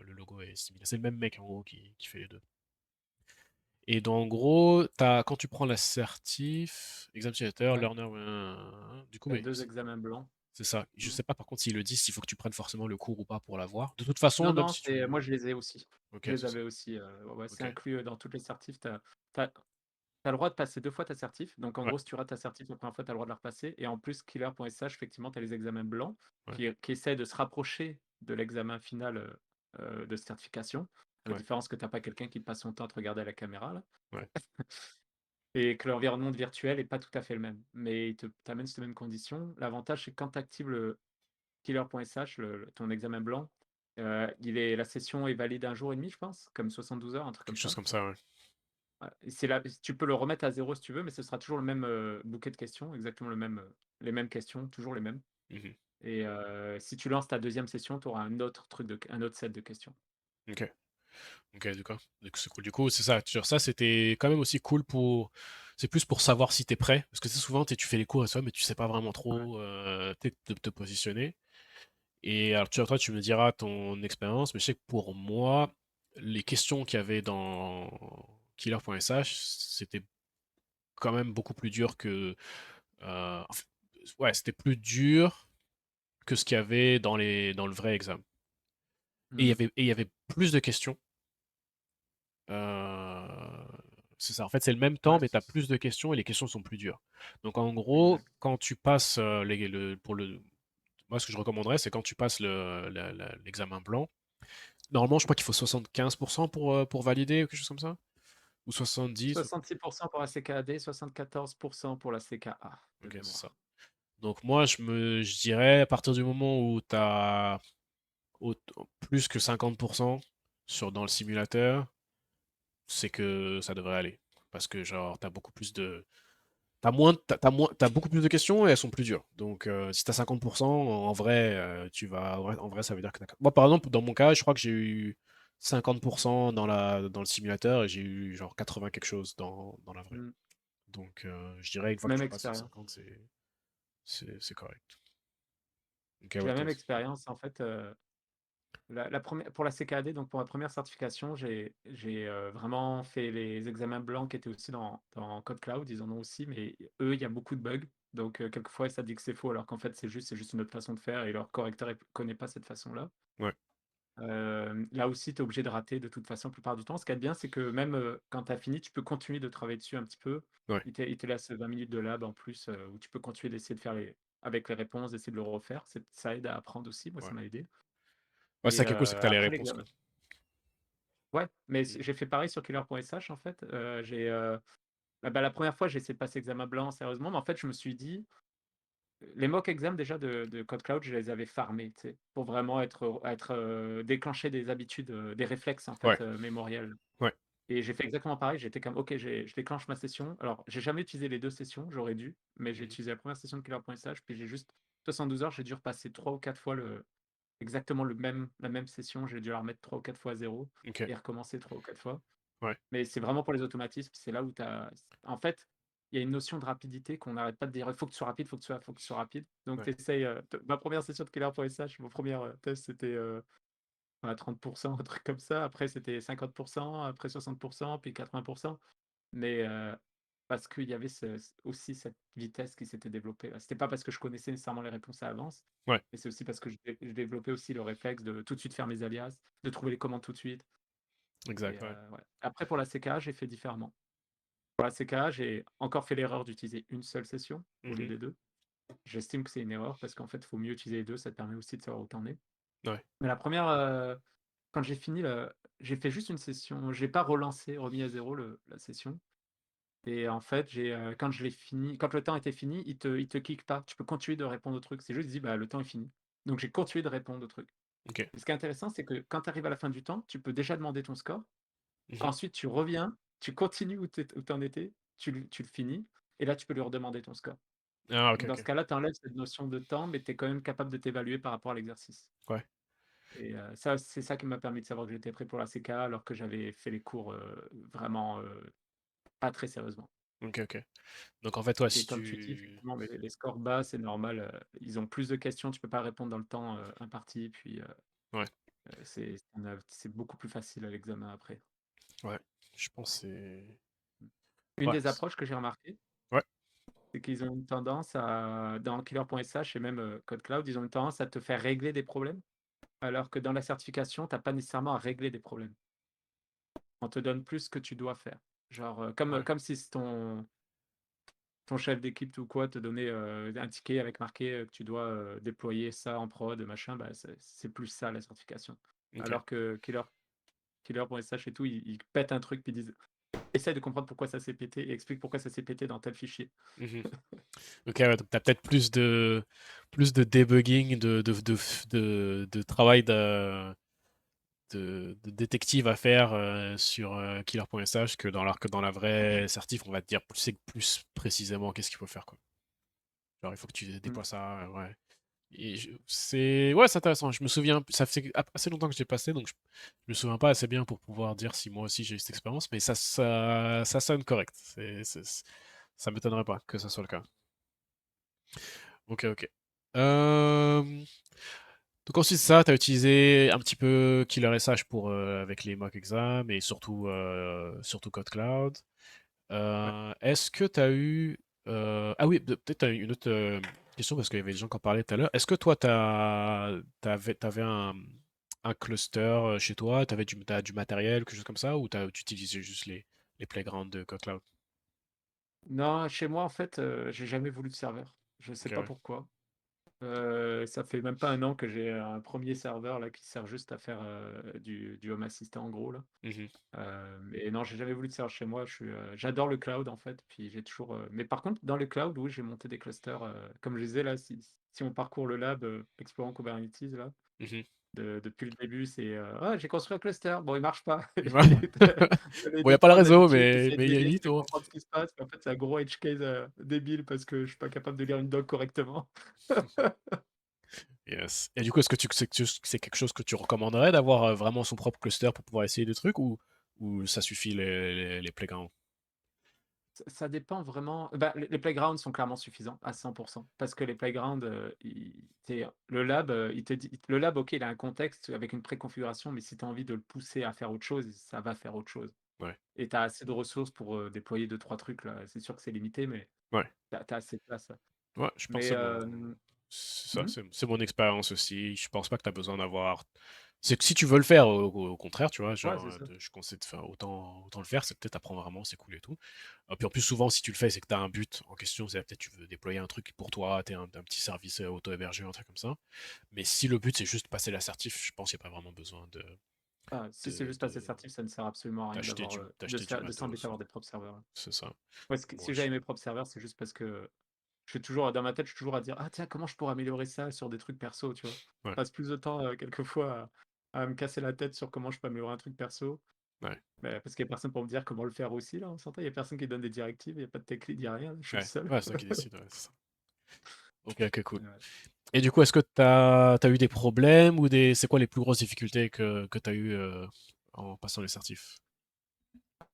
le logo est similaire. C'est le même mec en gros qui fait les deux. Et donc, en gros, quand tu prends l'assertif, exam simulator, Ouais, learner, du coup, tu as mais 2 examens blancs. c'est ça. Je Mmh. sais pas par contre s'ils le disent, s'il faut que tu prennes forcément le cours ou pas pour l'avoir. De toute façon, Non, même non, si tu. c'est moi je les ai aussi. Ok, Je les c'est ça. avais aussi, ouais, ouais, c'est Ok. inclus, dans toutes les certifs. Tu as le droit de passer 2 fois ta certif. Donc en Ouais, gros, si tu rates ta certif la première fois, tu as le droit de la repasser et en plus killer.sh, effectivement, tu as les examens blancs ouais, qui essaient de se rapprocher de l'examen final, de certification. À la ouais, différence que tu as pas quelqu'un qui passe son temps à te regarder à la caméra là ouais. et que l'environnement virtuel est pas tout à fait le même. Mais il te t'amène ces mêmes conditions. L'avantage, c'est que quand tu actives le killer.sh, ton examen blanc, la session est valide 1 jour et demi, je pense, comme 72 heures, un truc comme Quelque chose ça. comme ça, ouais. Ouais, et c'est là tu peux le remettre à 0 si tu veux, mais ce sera toujours le même, bouquet de questions, exactement les mêmes questions, toujours les mêmes Mhm. et si tu lances ta deuxième session, tu auras un autre set de questions. Ok, ok, d'accord. Donc c'est cool. Du coup, c'est ça. Genre, ça, c'était quand même aussi cool pour. C'est plus pour savoir si t'es prêt. Parce que c'est souvent, tu fais les cours et ça, mais tu sais pas vraiment Ouais. trop te positionner. Et alors, toi, tu me diras ton expérience, mais je sais que pour moi, les questions qu'il y avait dans killer.sh, c'était quand même beaucoup plus dur que. Enfin, ouais, c'était plus dur que ce qu'il y avait dans le vrai examen. Mmh. Et il y avait plus de questions. Euh, c'est ça. En fait, c'est le même temps, Ouais, mais tu as plus de questions et les questions sont plus dures. Donc, en gros, exact. quand tu passes moi, ce que je recommanderais, c'est quand tu passes l'examen blanc. Normalement, je crois qu'il faut 75% pour valider ou quelque chose comme ça. Ou 70. 66 pour la CKAD, 74 pour la CKA de Ok, c'est ça. mémoire. Donc, moi, je dirais, à partir du moment où tu as plus que 50% dans le simulateur, c'est que ça devrait aller. Parce que, genre, tu as beaucoup plus de. T'as beaucoup plus de questions et elles sont plus dures. Donc, si t'as 50%, en vrai, en vrai, ça veut dire que t'as. Moi, par exemple, dans mon cas, je crois que j'ai eu 50% dans le simulateur et j'ai eu genre 80 quelque chose dans la vraie. Mmh. Donc, je dirais, une fois que Même tu passes les expérience. 50, c'est correct. Ok, J'ai ouais, la toi même aussi. expérience en fait, la 1 pour la CKAD, donc pour ma première certification, j'ai, vraiment fait les examens blancs qui étaient aussi dans Code Cloud, ils en ont aussi, mais eux, il y a beaucoup de bugs. Donc, quelquefois, ça dit que c'est faux, alors qu'en fait, c'est juste une autre façon de faire et leur correcteur ne connaît pas cette façon-là. Ouais, Là aussi, tu es obligé de rater de toute façon la plupart du temps. Ce qui est bien, c'est que même, quand tu as fini, tu peux continuer de travailler dessus un petit peu. ouais, Il te laisse 20 minutes de lab en plus, où tu peux continuer d'essayer de faire avec les réponses, d'essayer de le refaire. Ça aide à apprendre aussi, moi ouais. ça m'a aidé Ouais, c'est et ça qui est cool, c'est que t'as les après réponses, l'examen quoi. ouais, mais Mm. j'ai fait pareil sur killer.sh en fait, la première fois, j'ai essayé de passer examen blanc sérieusement, mais en fait, je me suis dit les mock exams déjà de Code Cloud, je les avais farmés, tu sais, pour vraiment déclencher des habitudes, des réflexes en Ouais, fait, mémoriels. ouais. Et j'ai fait exactement pareil, j'étais comme: «OK, je déclenche ma session». Alors, j'ai jamais utilisé les 2 sessions, j'aurais dû, mais j'ai Mmh. utilisé la première session de killer.sh, puis j'ai juste 72 heures, j'ai dû repasser 3 ou 4 fois exactement la même session, j'ai dû la remettre 3 ou 4 fois à 0 OK. et recommencer 3 ou 4 fois. Ouais. Mais c'est vraiment pour les automatismes, c'est là où tu as en fait, il y a une notion de rapidité qu'on n'arrête pas de dire: «Il faut que tu sois rapide, faut que tu sois rapide». Donc Ouais. tu essayes, ma première session de killer.sh, mon premier test, c'était, à 30 un truc comme ça. Après, c'était 50, après 60, puis 80. Mais, parce qu'il y avait aussi cette vitesse qui s'était développée. C'était pas parce que je connaissais nécessairement les réponses à l'avance, Ouais. mais c'est aussi parce que je développais aussi le réflexe de tout de suite faire mes alias, de trouver les commandes tout de suite. Et, Exact, ouais. ouais. Après, pour la CKA, j'ai fait différemment. Pour la CKA, j'ai encore fait l'erreur d'utiliser une seule session au lieu Mmh. des 2. J'estime que c'est une erreur parce qu'en fait, il faut mieux utiliser les 2, ça te permet aussi de savoir où tu en es. Ouais. Mais la première, quand j'ai fini j'ai fait juste une session, j'ai pas relancé, remis à zéro la session. Et en fait, quand je l'ai fini, quand le temps était fini, il te kick pas. Tu peux continuer de répondre au truc. C'est juste, il dit: «Bah, le temps est fini». Donc j'ai continué de répondre au truc. OK. Et ce qui est intéressant, c'est que quand tu arrives à la fin du temps, tu peux déjà demander ton score. Mmh. Ensuite, tu reviens, tu continues où tu en étais, tu le finis et là, tu peux lui redemander ton score. Ah OK, Donc dans ce OK. cas-là, tu enlèves cette notion de temps, mais tu es quand même capable de t'évaluer par rapport à l'exercice. Ouais. Et ça, c'est ça qui m'a permis de savoir que j'étais prêt pour la CK alors que j'avais fait les cours, vraiment, pas très sérieusement. OK, OK. Donc en fait, ouais, Et si comme tu dis, tu effectivement, les scores bas, c'est normal, ils ont plus de questions, tu peux pas répondre dans le temps, imparti, puis, ouais, c'est beaucoup plus facile à l'examen après. ouais, je pense que c'est Une ouais, des approches que j'ai remarqué, ouais, c'est qu'ils ont une tendance dans killer.sh et même, Code Cloud, ils ont une tendance à te faire régler des problèmes, alors que dans la certification, tu as pas nécessairement à régler des problèmes. On te donne plus ce que tu dois faire. Genre, ouais. comme si ton chef d'équipe ou quoi te donnait, un ticket avec marqué, que tu dois, déployer ça en prod, machin, bah, c'est plus ça la certification. OK. Alors que killer.sh et tout, ils pètent un truc puis ils disent: «Essaie de comprendre pourquoi ça s'est pété et explique pourquoi ça s'est pété dans tel fichier». Mmh. OK, ouais, donc tu peut-être plus de debugging, de travail de détective à faire sur killer.sh que dans la vraie certif, on va te dire plus précisément qu'est-ce qu'il faut faire, quoi. Genre, il faut que tu Mmh. déploies ça, ouais. Ouais, c'est intéressant. Je me souviens, ça fait assez longtemps que j'ai passé, donc je me souviens pas assez bien pour pouvoir dire si moi aussi j'ai eu cette expérience, mais ça sonne correct. Ça m'étonnerait pas que ça soit le cas. Ok, ok. Euh, Donc ensuite ça, tu as utilisé un petit peu Killer SH avec les mock exams et surtout Code Cloud. Ouais. Est-ce que tu as eu... Ah oui, peut-être tu as une autre question parce qu'il y avait des gens qui en parlaient tout à l'heure. Est-ce que toi, t'avais un cluster chez toi? T'as du matériel, quelque chose comme ça? Ou tu utilisais juste les playgrounds de Code Cloud? Non, chez moi, en fait, j'ai jamais voulu de serveur. Je sais Ok, pas ouais. pourquoi. Ça fait même pas un an que j'ai un premier serveur là qui sert juste à faire, du Home Assistant en gros là. Mhm, Mais non, j'ai jamais voulu de serveur chez moi. J'adore le cloud en fait, puis j'ai toujours, mais par contre dans le cloud, oui, j'ai monté des clusters, comme je disais là, si on parcourt le lab, explorant Kubernetes là, mhm. depuis le début, c'est, «Ah, j'ai construit un cluster, bon il marche pas». Ouais. Tu les Bon, il n'y a pas le déploiements réseau, d'habitude, tu mais essaies de il y a une l'aider, tu limite, de oh. comprendre ce qui se passe, mais en fait c'est un gros edge case, débile parce que je suis pas capable de lire une doc correctement. Yes. Et du coup, est-ce que c'est quelque chose que tu recommanderais d'avoir vraiment son propre cluster pour pouvoir essayer des trucs ou ça suffit les playgrounds? Ça dépend vraiment. Bah, les playgrounds sont clairement suffisants à 100 parce que les playgrounds, le lab, il te dit le lab, OK, il a un contexte avec une préconfiguration, mais si tu as envie de le pousser à faire autre chose, ça va faire autre chose Ouais. et tu as assez de ressources pour, déployer deux trois trucs là. C'est sûr que c'est limité, mais Ouais. tu as assez de place, ouais. Ouais, je pense Mais, que c'est ça, mmh c'est mon expérience aussi. Je pense pas que tu as besoin d'avoir. C'est que si tu veux le faire, au contraire, tu vois, ouais, genre, c'est ça. je conseille de faire autant le faire, c'est peut-être apprendre vraiment, c'est cool et tout. Puis en plus, souvent, si tu le fais, c'est que tu as un but en question, c'est peut-être tu veux déployer un truc pour toi, tu un petit service auto-hébergé, un truc comme ça. Mais si le but c'est juste passer l'assertif, je pense qu'il n'y a pas vraiment besoin Ah, si c'est de, juste passer de- certif, ça ne sert absolument à rien d'acheter de d'acheter se du faire de s'embêter matos à avoir ou des propres serveurs, ouais. c'est ça. Ouais, Moi, si j'avais mes propres serveurs, c'est juste parce que je suis toujours dans ma tête, je suis toujours à dire: «Ah tiens, comment je pourrais améliorer ça sur des trucs perso?» tu vois? Je Ouais, passe plus de temps, quelquefois à me casser la tête sur comment je peux améliorer un truc perso, ouais, parce qu'il y a personne pour me dire comment le faire aussi là, on s'entend? Il y a personne qui donne des directives, il y a pas de tech lead, il y a rien, je suis le ouais, seul. ouais, c'est toi qui décides, ouais, c'est ça. Ok, ok, cool. Ouais. Et du coup, est-ce que t'as eu des problèmes ou des... C'est quoi les plus grosses difficultés que t'as eu en passant les certifs?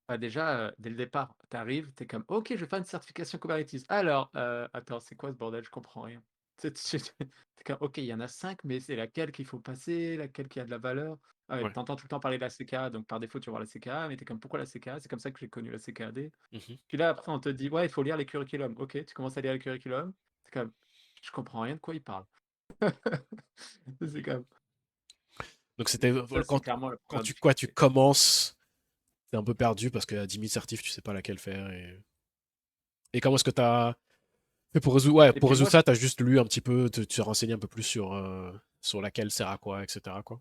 Bah, déjà, dès le départ, tu arrives, tu es comme: «OK, je vais faire une certification Kubernetes. Alors, attends, c'est quoi ce bordel? Je comprends rien». Tu es comme: «OK, il y en a 5, mais c'est laquelle qu'il faut passer? Laquelle qui a de la valeur?» Ouais, Ouais. tu entends tout le temps parler de la CKA, donc par défaut, tu vas voir la CKA, mais tu es comme: «Pourquoi la CKA?» C'est comme ça que j'ai connu la CKAD. Mhm. Puis là, après, on te dit: «Ouais, il faut lire les curriculums». OK, tu commences à lire les curriculums, tu comme: «Je comprends rien de quoi il parle». C'est Mhm. comme Donc c'était ça, c'est quand, clairement la quand première tu difficulté. commences, t'es un peu perdu parce qu'il y a 10 000 certifs, tu sais pas laquelle faire. Et comment est-ce que t'as fait pour résoudre, ouais, Et pour puis résoudre moi, ça, t'as juste lu un petit peu, tu t'es renseigné un peu plus sur laquelle sert à quoi, etc. quoi.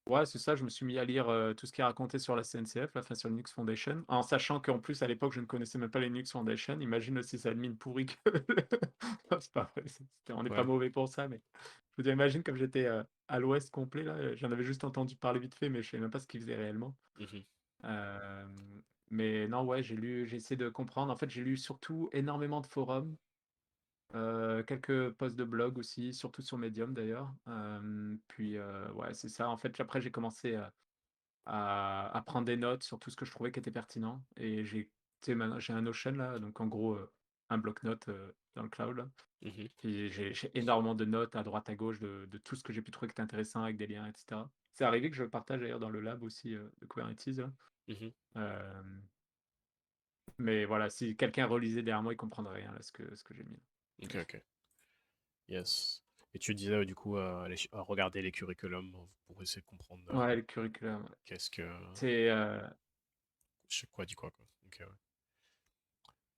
ouais, c'est ça, je me suis mis à lire, tout ce qui est raconté sur la CNCF, là, enfin sur Linux Foundation, en sachant qu'en plus à l'époque je ne connaissais même pas les Linux Foundation. Imagine le sysadmin pourri que non, c'est pas vrai, on n'est pas Ouais. mauvais pour ça, mais je veux dire, imagine comme j'étais, à l'ouest complet là, j'en avais juste entendu parler vite fait, mais je savais même pas ce qu'ils faisaient réellement. Mhm. Mais non, ouais, j'ai essayé de comprendre. En fait, j'ai lu surtout énormément de forums, quelques posts de blog aussi, surtout sur Medium d'ailleurs. Puis, ouais, c'est ça. En fait, après j'ai commencé, à prendre des notes sur tout ce que je trouvais qui était pertinent. Et j'ai, tu sais, maintenant, j'ai un Notion là, donc en gros, un bloc-notes dans le cloud là. Mhm. Puis j'ai énormément de notes à droite à gauche de tout ce que j'ai pu trouver qui était intéressant avec des liens, etc. C'est arrivé que je le partage d'ailleurs dans le lab aussi de Kubernetes là. Mhm. Euh, mais voilà, si quelqu'un relisait derrière moi, il comprendrait rien là, ce que j'ai mis. Ok, ok. Yes. Et tu disais, du coup, regarder les curriculums pour essayer de comprendre Ouais, le curriculum, ouais. qu'est-ce que. C'est, Je sais quoi dit quoi, quoi. Ok, ouais.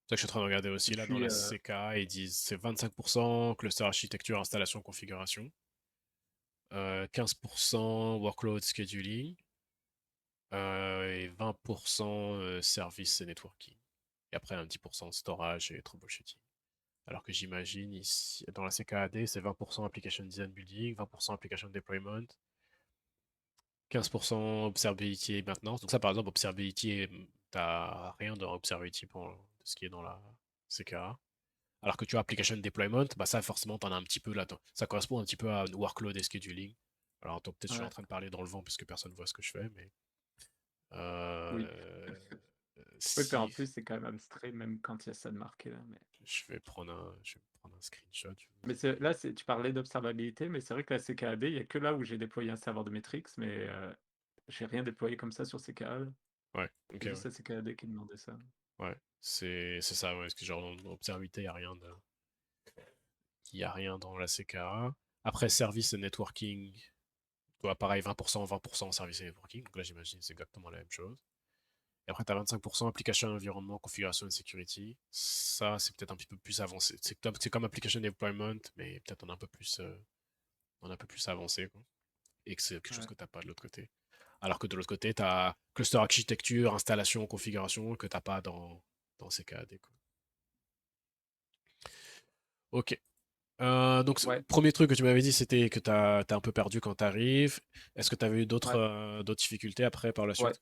C'est ça que je suis en train de regarder et aussi là dans puis, la CK, ils disent c'est 25% cluster architecture, installation, configuration, 15% workload scheduling, et 20% service et networking. Et après un 10% storage et troubleshooting. Alors que j'imagine ici, dans la CKAD, c'est 20% application design building, 20% application deployment, 15% observability et maintenance. Donc ça, par exemple, observability, t'as rien dans observability pour ce qui est dans la CKA. Alors que tu as application deployment, bah ça, forcément, t'en as un petit peu là. Ça correspond un petit peu à workload et scheduling. Alors, attends, peut-être que je suis en ouais, train de parler dans le vent parce que personne ne voit ce que je fais, mais oui. euh, Oui, puis en si plus, c'est quand même abstrait, même quand il y a ça de marqué là. je vais prendre un screenshot. Mais là, tu parlais d'observabilité, mais c'est vrai que la CKAD, il n'y a que là où j'ai déployé un serveur de Metrix, mais j'ai rien déployé comme ça sur CKAD. Ouais, ok, C'est ouais. juste la CKAD qui demandait ça. Ouais, c'est ça, ouais, parce que genre dans observabilité, il y a rien dans la CKA. Après, service et networking, toi, pareil, 20% service et networking. Donc là, j'imagine c'est exactement la même chose. Et après, tu as 25% application, environnement, configuration et security. Ça, c'est peut-être un petit peu plus avancé. C'est comme application deployment, mais peut-être on a un peu plus avancé, quoi. Et que c'est quelque chose Ouais. que tu n'as pas de l'autre côté. Alors que de l'autre côté, tu as cluster architecture, installation, configuration, que tu n'as pas dans CKAD, quoi. Ok. Donc, Ouais, premier truc que tu m'avais dit, c'était que t'es un peu perdu quand t'arrives. Est-ce que t'avais eu ouais, d'autres difficultés après par la ouais. suite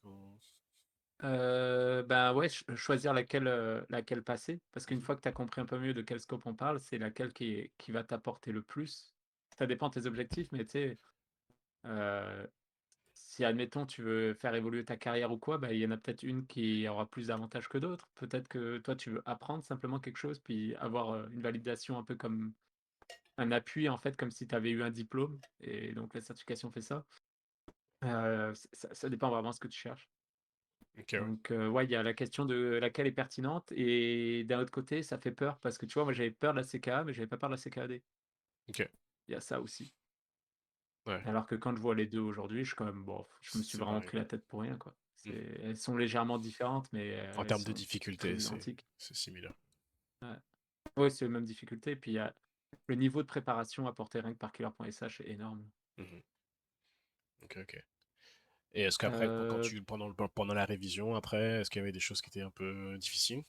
Ben ouais, choisir laquelle passer, parce qu'une fois que tu as compris un peu mieux de quel scope on parle, c'est laquelle qui va t'apporter le plus. Ça dépend de tes objectifs, mais tu sais, euh, si admettons tu veux faire évoluer ta carrière ou quoi, bah, il y en a peut-être une qui aura plus d'avantages que d'autres. Peut-être que toi tu veux apprendre simplement quelque chose, puis avoir une validation un peu comme un appui, en fait, comme si tu avais eu un diplôme. Et donc la certification fait ça. Ça dépend vraiment de ce que tu cherches. Ok, ouais. Donc, ouais, il y a la question de laquelle est pertinente. Et d'un autre côté, ça fait peur parce que tu vois, moi j'avais peur de la CKA, mais j'avais pas peur de la CKAD. Ok, Il y a ça aussi. ouais. Alors que quand je vois les deux aujourd'hui, je suis quand même, bon, je me suis C'est vraiment pareil. pris la tête pour rien, quoi. Mhm. Elles sont légèrement différentes, mais En elles termes de sont très difficulté, identiques. c'est similaire. Ouais, ouais, c'est les mêmes difficultés. Et puis, le niveau de préparation apporté rien que par killer.sh est énorme. Mhm. Ok, ok. Et est-ce qu'après, Euh, pendant la révision, après, est-ce qu'il y avait des choses qui étaient un peu difficiles?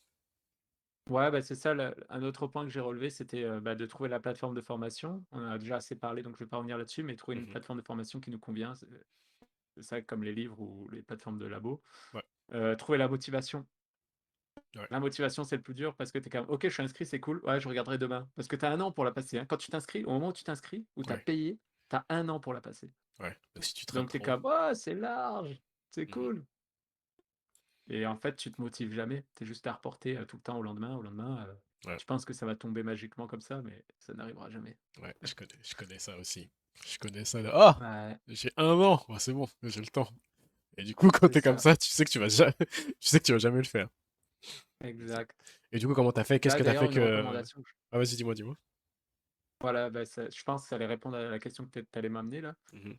Ouais, bah, c'est ça un autre point que j'ai relevé, c'était, bah, de trouver la plateforme de formation. On en a déjà assez parlé, donc je vais pas revenir là-dessus, mais trouver une Mmh. plateforme de formation qui nous convient, c'est ça comme les livres ou les plateformes de labo. Ouais, Trouver la motivation. ouais, La motivation, c'est le plus dur parce que tu es comme: «OK, je suis inscrit, c'est cool. Ouais, je regarderai demain». Parce que tu as 1 an pour la passer, hein. Quand tu t'inscris, au moment où tu t'inscris, où tu as ouais, payé, tu as 1 an pour la passer. ouais. Donc si tu traînes Donc tu es trop. comme: «Oh, c'est large, c'est Mmh. cool». Et en fait, tu te motives jamais. Tu es juste à reporter, tout le temps au lendemain, au lendemain, Ouais, tu penses que ça va tomber magiquement comme ça, mais ça n'arrivera jamais. ouais, je connais ça aussi. Je connais ça de: «Ah! Ouais, J'ai 1 an! Bah, c'est bon, j'ai le temps». Et du coup, quand c'est t'es comme ça, ça, tu sais que tu vas ja tu sais que tu vas jamais le faire. OK. exact. Et du coup, comment t'as fait? Qu'est-ce Là, que t'as d'ailleurs, fait une que recommandation que je ah vas-y, dis-moi, dis-moi. voilà, bah, ça je pense que ça allait répondre à la question que tu allais m'amener là. Mmh.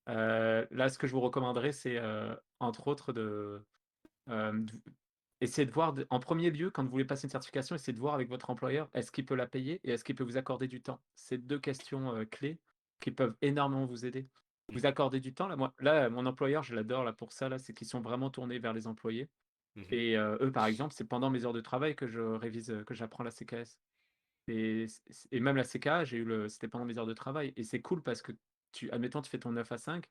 Là, ce que je vous recommanderais, c'est, entre autres de, d essayer de voir en premier lieu, quand vous voulez passer une certification, essayez de voir avec votre employeur, est-ce qu'il peut la payer et est-ce qu'il peut vous accorder du temps? C'est 2 questions, clés qui peuvent énormément vous aider. Vous Mmh. accorder du temps, là, mon employeur, je l'adore là pour ça là, c'est qu'ils sont vraiment tournés vers les employés Mmh. et eux, par exemple, c'est pendant mes heures de travail que je révise, que j'apprends la CKS. Et même la CK, c'était pendant mes heures de travail et c'est cool parce que admettons, tu fais ton 9 à 5,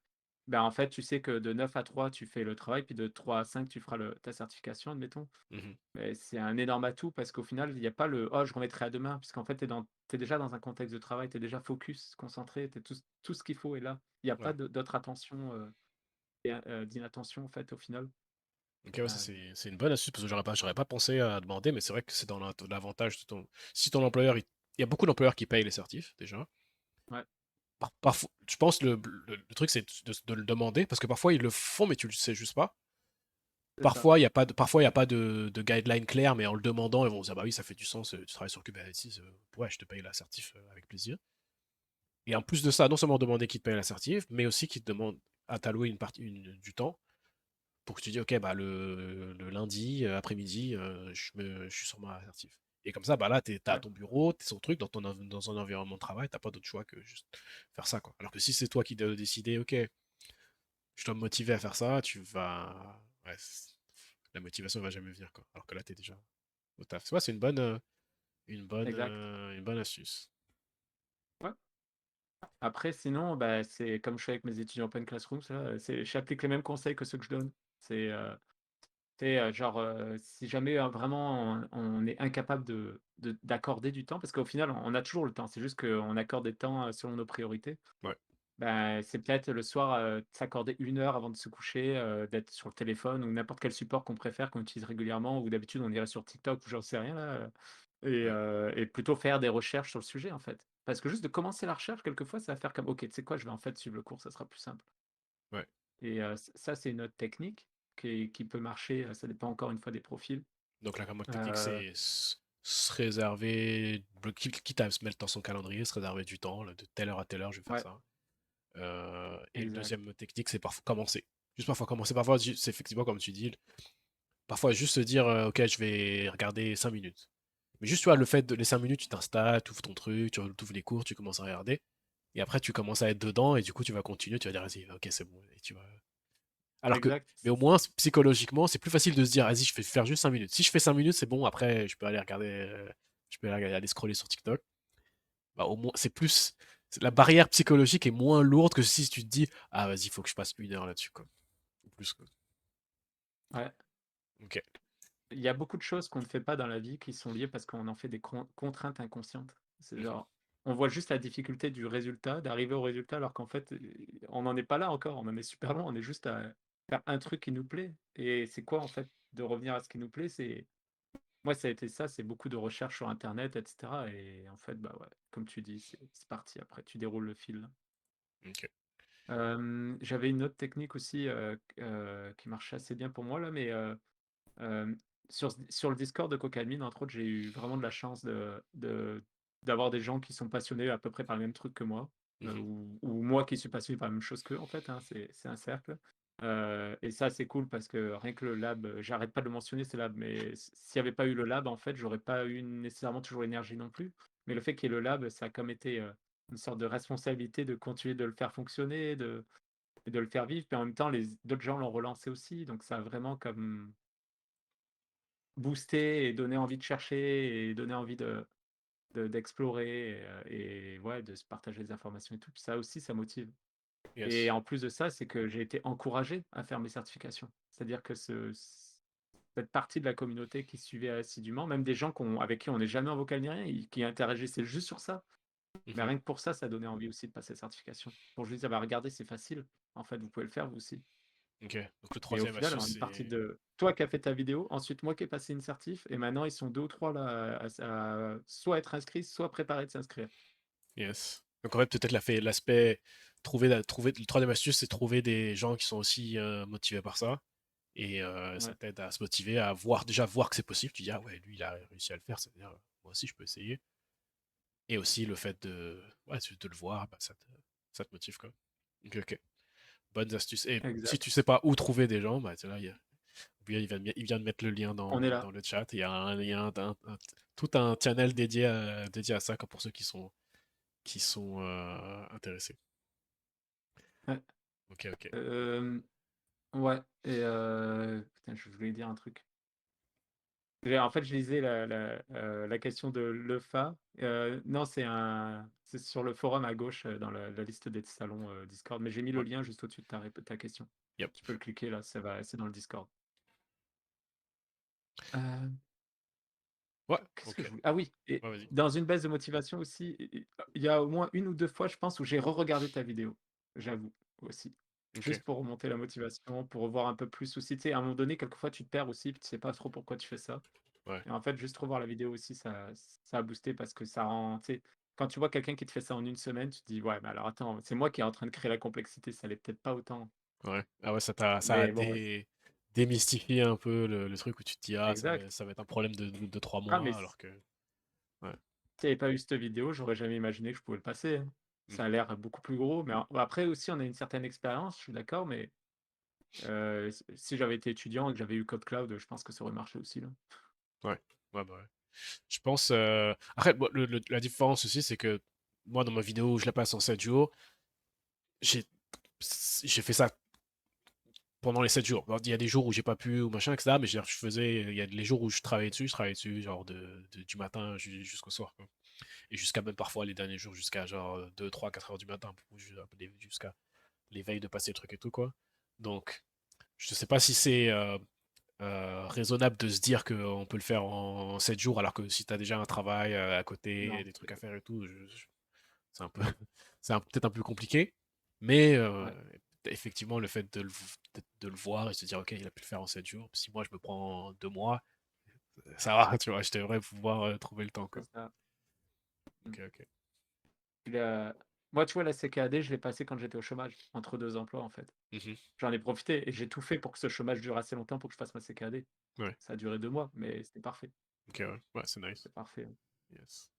ben, en fait, tu sais que de 9 à 3 tu fais le travail, puis de 3 à 5 tu feras ta certification, admettons. Mmh. Mais c'est un énorme atout parce qu'au final, il y a pas le: «Oh, je remettrai à demain», puisqu'en fait, tu es déjà dans un contexte de travail, tu es déjà focus, concentré, tu tout ce qu'il faut est là. Il y a pas Ouais. d'autre attention, d'inattention, en fait, au final. OK, ouais, ça Hem, c'est une bonne astuce parce que j'aurais pas pensé à demander, mais c'est vrai que c'est dans l'avantage de ton si ton employeur il y a beaucoup d'employeurs qui payent les certifs déjà. ouais, Parfois je pense le truc c'est de le demander parce que parfois ils le font mais tu le sais juste pas. c'est ça. Parfois il y a pas de guideline claire mais en le demandant ils vont se dire: «Bah oui, ça fait du sens, tu travailles sur Kubernetes, ouais, je te paye la certif, avec plaisir». Et en plus de ça, non seulement demander qu'ils te payent la certif, mais aussi qu'ils te demandent à t'allouer une partie du temps pour que tu dis, ok, bah le lundi après-midi, je suis sur ma assertif. Et comme ça, bah là, t'es à Ouais, ton bureau, t'es sur ton truc, dans un environnement de travail, t'as pas d'autre choix que juste faire ça, quoi. Alors que si c'est toi qui dois décider, ok, je dois me motiver à faire ça, tu vas. Ouais, la motivation va jamais venir, quoi. Alors que là, t'es déjà au taf. Tu vois, c'est exact. une bonne astuce. Ouais. Après sinon, bah, c'est comme je fais avec mes étudiants Open Classroom, ça, j'applique les mêmes conseils que ceux que je donne. C'est, tu sais, genre, si jamais, vraiment on est incapable d'accorder du temps parce qu'au final on a toujours le temps, c'est juste qu'on accorde des temps, selon nos priorités. Ouais, Ben, c'est peut-être le soir, s'accorder 1 heure avant de se coucher, d'être sur le téléphone ou n'importe quel support qu'on préfère, qu'on utilise régulièrement ou d'habitude on irait sur TikTok ou j'en sais rien là, ouais, et plutôt faire des recherches sur le sujet, en fait. Parce que juste de commencer la recherche, quelquefois, ça va faire comme: «OK, tu sais quoi? Je vais en fait suivre le cours, ça sera plus simple» ouais. et ça, c'est une autre technique qui peut marcher, ça dépend encore une fois des profils. Donc la commande technique, Heu, c'est se réserver, quitte à se mettre dans son calendrier, se réserver du temps, là, de telle heure à telle heure, je vais faire ouais, ça. Et le exact, deuxième technique, c'est parfois commencer. Juste parfois commencer. Parfois, c'est effectivement comme tu dis, parfois juste se dire, ok, je vais regarder 5 minutes. Mais juste, tu vois, le ouais, fait de les 5 minutes, tu t'installes, tu ouvres ton truc, tu ouvres les cours, tu commences à regarder. Et après, tu commences à être dedans, et du coup, tu vas continuer, tu vas dire, vas-y, ok, c'est bon. Et tu vas. Alors que, exact, mais au moins, psychologiquement, c'est plus facile de se dire, vas-y, je vais faire juste 5 minutes. Si je fais 5 minutes, c'est bon, après, je peux aller scroller sur TikTok. Bah, au moins, la barrière psychologique est moins lourde que si tu te dis, ah, vas-y, il faut que je passe 1 heure là-dessus, quoi. Ou plus, quoi. ouais. Ok. Il y a beaucoup de choses qu'on ne fait pas dans la vie qui sont liées parce qu'on en fait des contraintes inconscientes. C'est Mhm. genre, on voit juste la difficulté du résultat, d'arriver au résultat, alors qu'en fait, on n'en est pas là encore, on en est super loin, on est juste à faire un truc qui nous plaît. Et c'est quoi en fait de revenir à ce qui nous plaît? Moi, ça a été ça, c'est beaucoup de recherches sur internet, etc. Et en fait, bah ouais, comme tu dis, c'est parti après, tu déroules le fil. Ok. J'avais une autre technique aussi qui marchait assez bien pour moi là, mais Hem, sur le Discord de Cocamine, entre autres, j'ai eu vraiment de la chance d'avoir des gens qui sont passionnés à peu près par le même truc que moi, Mhm. ou moi qui suis passionné par la même chose qu'eux, en fait, hein, c'est un cercle. Et ça, c'est cool parce que rien que le lab, j'arrête pas de le mentionner ce lab, mais s'il y avait pas eu le lab, en fait, j'aurais pas eu nécessairement toujours l'énergie non plus. Mais le fait qu'il y ait le lab, ça a comme été, une sorte de responsabilité de continuer de le faire fonctionner, de le faire vivre, puis en même temps, les d'autres gens l'ont relancé aussi, donc ça a vraiment comme booster et donner envie de chercher et donner envie d'explorer et ouais, de se partager des informations et tout. Puis ça aussi, ça motive. Et Yes. en plus de ça, c'est que j'ai été encouragé à faire mes certifications. C'est-à-dire que cette partie de la communauté qui suivait assidûment, même des gens avec qui on n'est jamais en vocal ni rien, qui interagissaient juste sur ça, mais Mhm. rien que pour ça, ça donnait envie aussi de passer la certification. Pour juste dire: «Bah, regardez, c'est facile. En fait, vous pouvez le faire vous aussi». Ok. Donc le Et au troisième final, astuce, alors une partie c'est de toi qui as fait ta vidéo, ensuite moi qui ai passé une certif et maintenant ils sont 2 ou 3 là à soit être inscrits, soit préparés de s'inscrire. yes. Donc en fait, peut-être l'aspect trouver le troisième astuce, c'est trouver des gens qui sont aussi motivés par ça. Et ça Ouais, t'aide à se motiver, à voir, déjà voir que c'est possible. Tu dis, ah ouais, lui, il a réussi à le faire, c'est-à-dire, moi aussi, je peux essayer. Et aussi le fait ouais, de le voir, bah, ça te motive, quoi. Ok, ok. Bonnes astuces. Et si exact. tu sais pas où trouver des gens, bah, là, il vient de mettre le lien On est dans là. le chat. Il y a un lien, tout un channel dédié à ça, comme pour ceux qui sont intéressés. Ouais, Ok, ok. ouais et putain, je voulais dire un truc. En fait, je lisais la question de Lefa. Non, c'est sur le forum à gauche, dans la liste des salons, Discord, mais j'ai mis le Ouais. lien juste au-dessus de ta question. Yep. Tu peux le cliquer là, c'est dans le Discord. Heu, Ouais, qu'est-ce que ok. je voulais ah oui et Ouais, vas-y. dans une baisse de motivation aussi, il y a au moins une ou 2 fois, je pense, où j'ai re-regardé ta vidéo, j'avoue, aussi. Ok. Juste pour remonter la motivation, pour revoir un peu plus aussi, tu sais, à un moment donné, quelquefois, tu te perds aussi, puis tu sais pas trop pourquoi tu fais ça. Ouais. Et en fait, juste revoir la vidéo aussi, ça a boosté parce que ça rend tu sais, quand tu vois quelqu'un qui te fait ça en une semaine, tu te dis: «Ouais, mais alors attends, c'est moi qui est en train de créer la complexité, ça l'est peut-être pas autant». Ouais. Ah ouais, ça a Mais bon, démystifié un peu le truc où tu te dis, ah, exact. ça va être un problème de trois Ah mais mois, si alors que. Ouais. il y avait pas eu cette vidéo, j'aurais jamais imaginé que je pouvais le passer, hein. Ça a Mhm. l'air beaucoup plus gros, mais après aussi, on a une certaine expérience, je suis d'accord, mais si j'avais été étudiant et que j'avais eu Code Cloud, je pense que ça aurait marché aussi, là. Ouais. Ouais, bah ouais. Je pense. Après, bon, la différence aussi, c'est que moi, dans ma vidéo où je la passe en 7 jours, j'ai j'ai fait ça pendant les 7 jours. Alors, il y a des jours où j'ai pas pu, ou machin, etc. Mais je veux dire, il y a les jours où je travaillais dessus, genre du matin jusqu'au soir, quoi. Et jusqu'à même parfois les derniers jours, jusqu'à genre 2 3 4 heures du matin, jusqu'à l'éveil de passer le truc et tout, quoi. Donc, je sais pas si c'est raisonnable de se dire qu'on peut le faire en 7 jours, alors que si tu as déjà un travail à côté, Non, des trucs à faire et tout, c'est un peu, peut-être un peu compliqué. Mais ouais, effectivement, le fait de le voir et se dire, ok, il a pu le faire en 7 jours, si moi je me prends 2 mois, ça va, tu vois, je devrais pouvoir trouver le temps, c'est quoi. ça. Mmh. Ok, ok. Le Moi, tu vois, la CKAD, je l'ai passée quand j'étais au chômage, entre 2 emplois, en fait. Mhm. J'en ai profité et j'ai tout fait pour que ce chômage dure assez longtemps pour que je fasse ma CKAD. Ouais, Ça a duré 2 mois, mais c'était parfait. ok, ouais, ouais, c'est nice. C'était parfait, hein. Yes.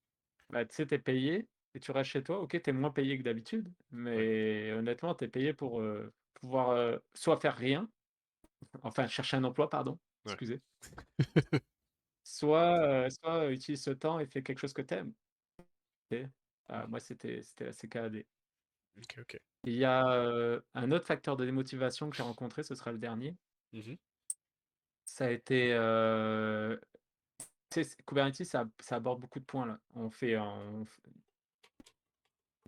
Bah, tu sais, tu payé et tu restes chez toi. OK, tu es moins payé que d'habitude, Ouais, mais honnêtement, tu es payé pour, pouvoir, soit faire rien, enfin chercher un emploi, pardon, ouais. excusez, soit utilise ce temps et fais quelque chose que tu aimes. Mhm. Moi, c'était la CKAD. Ok, ok. Il y a, un autre facteur de démotivation que j'ai rencontré, ce sera le dernier. Mhm. Ça a été, tu sais, Kubernetes, ça aborde beaucoup de points là. On f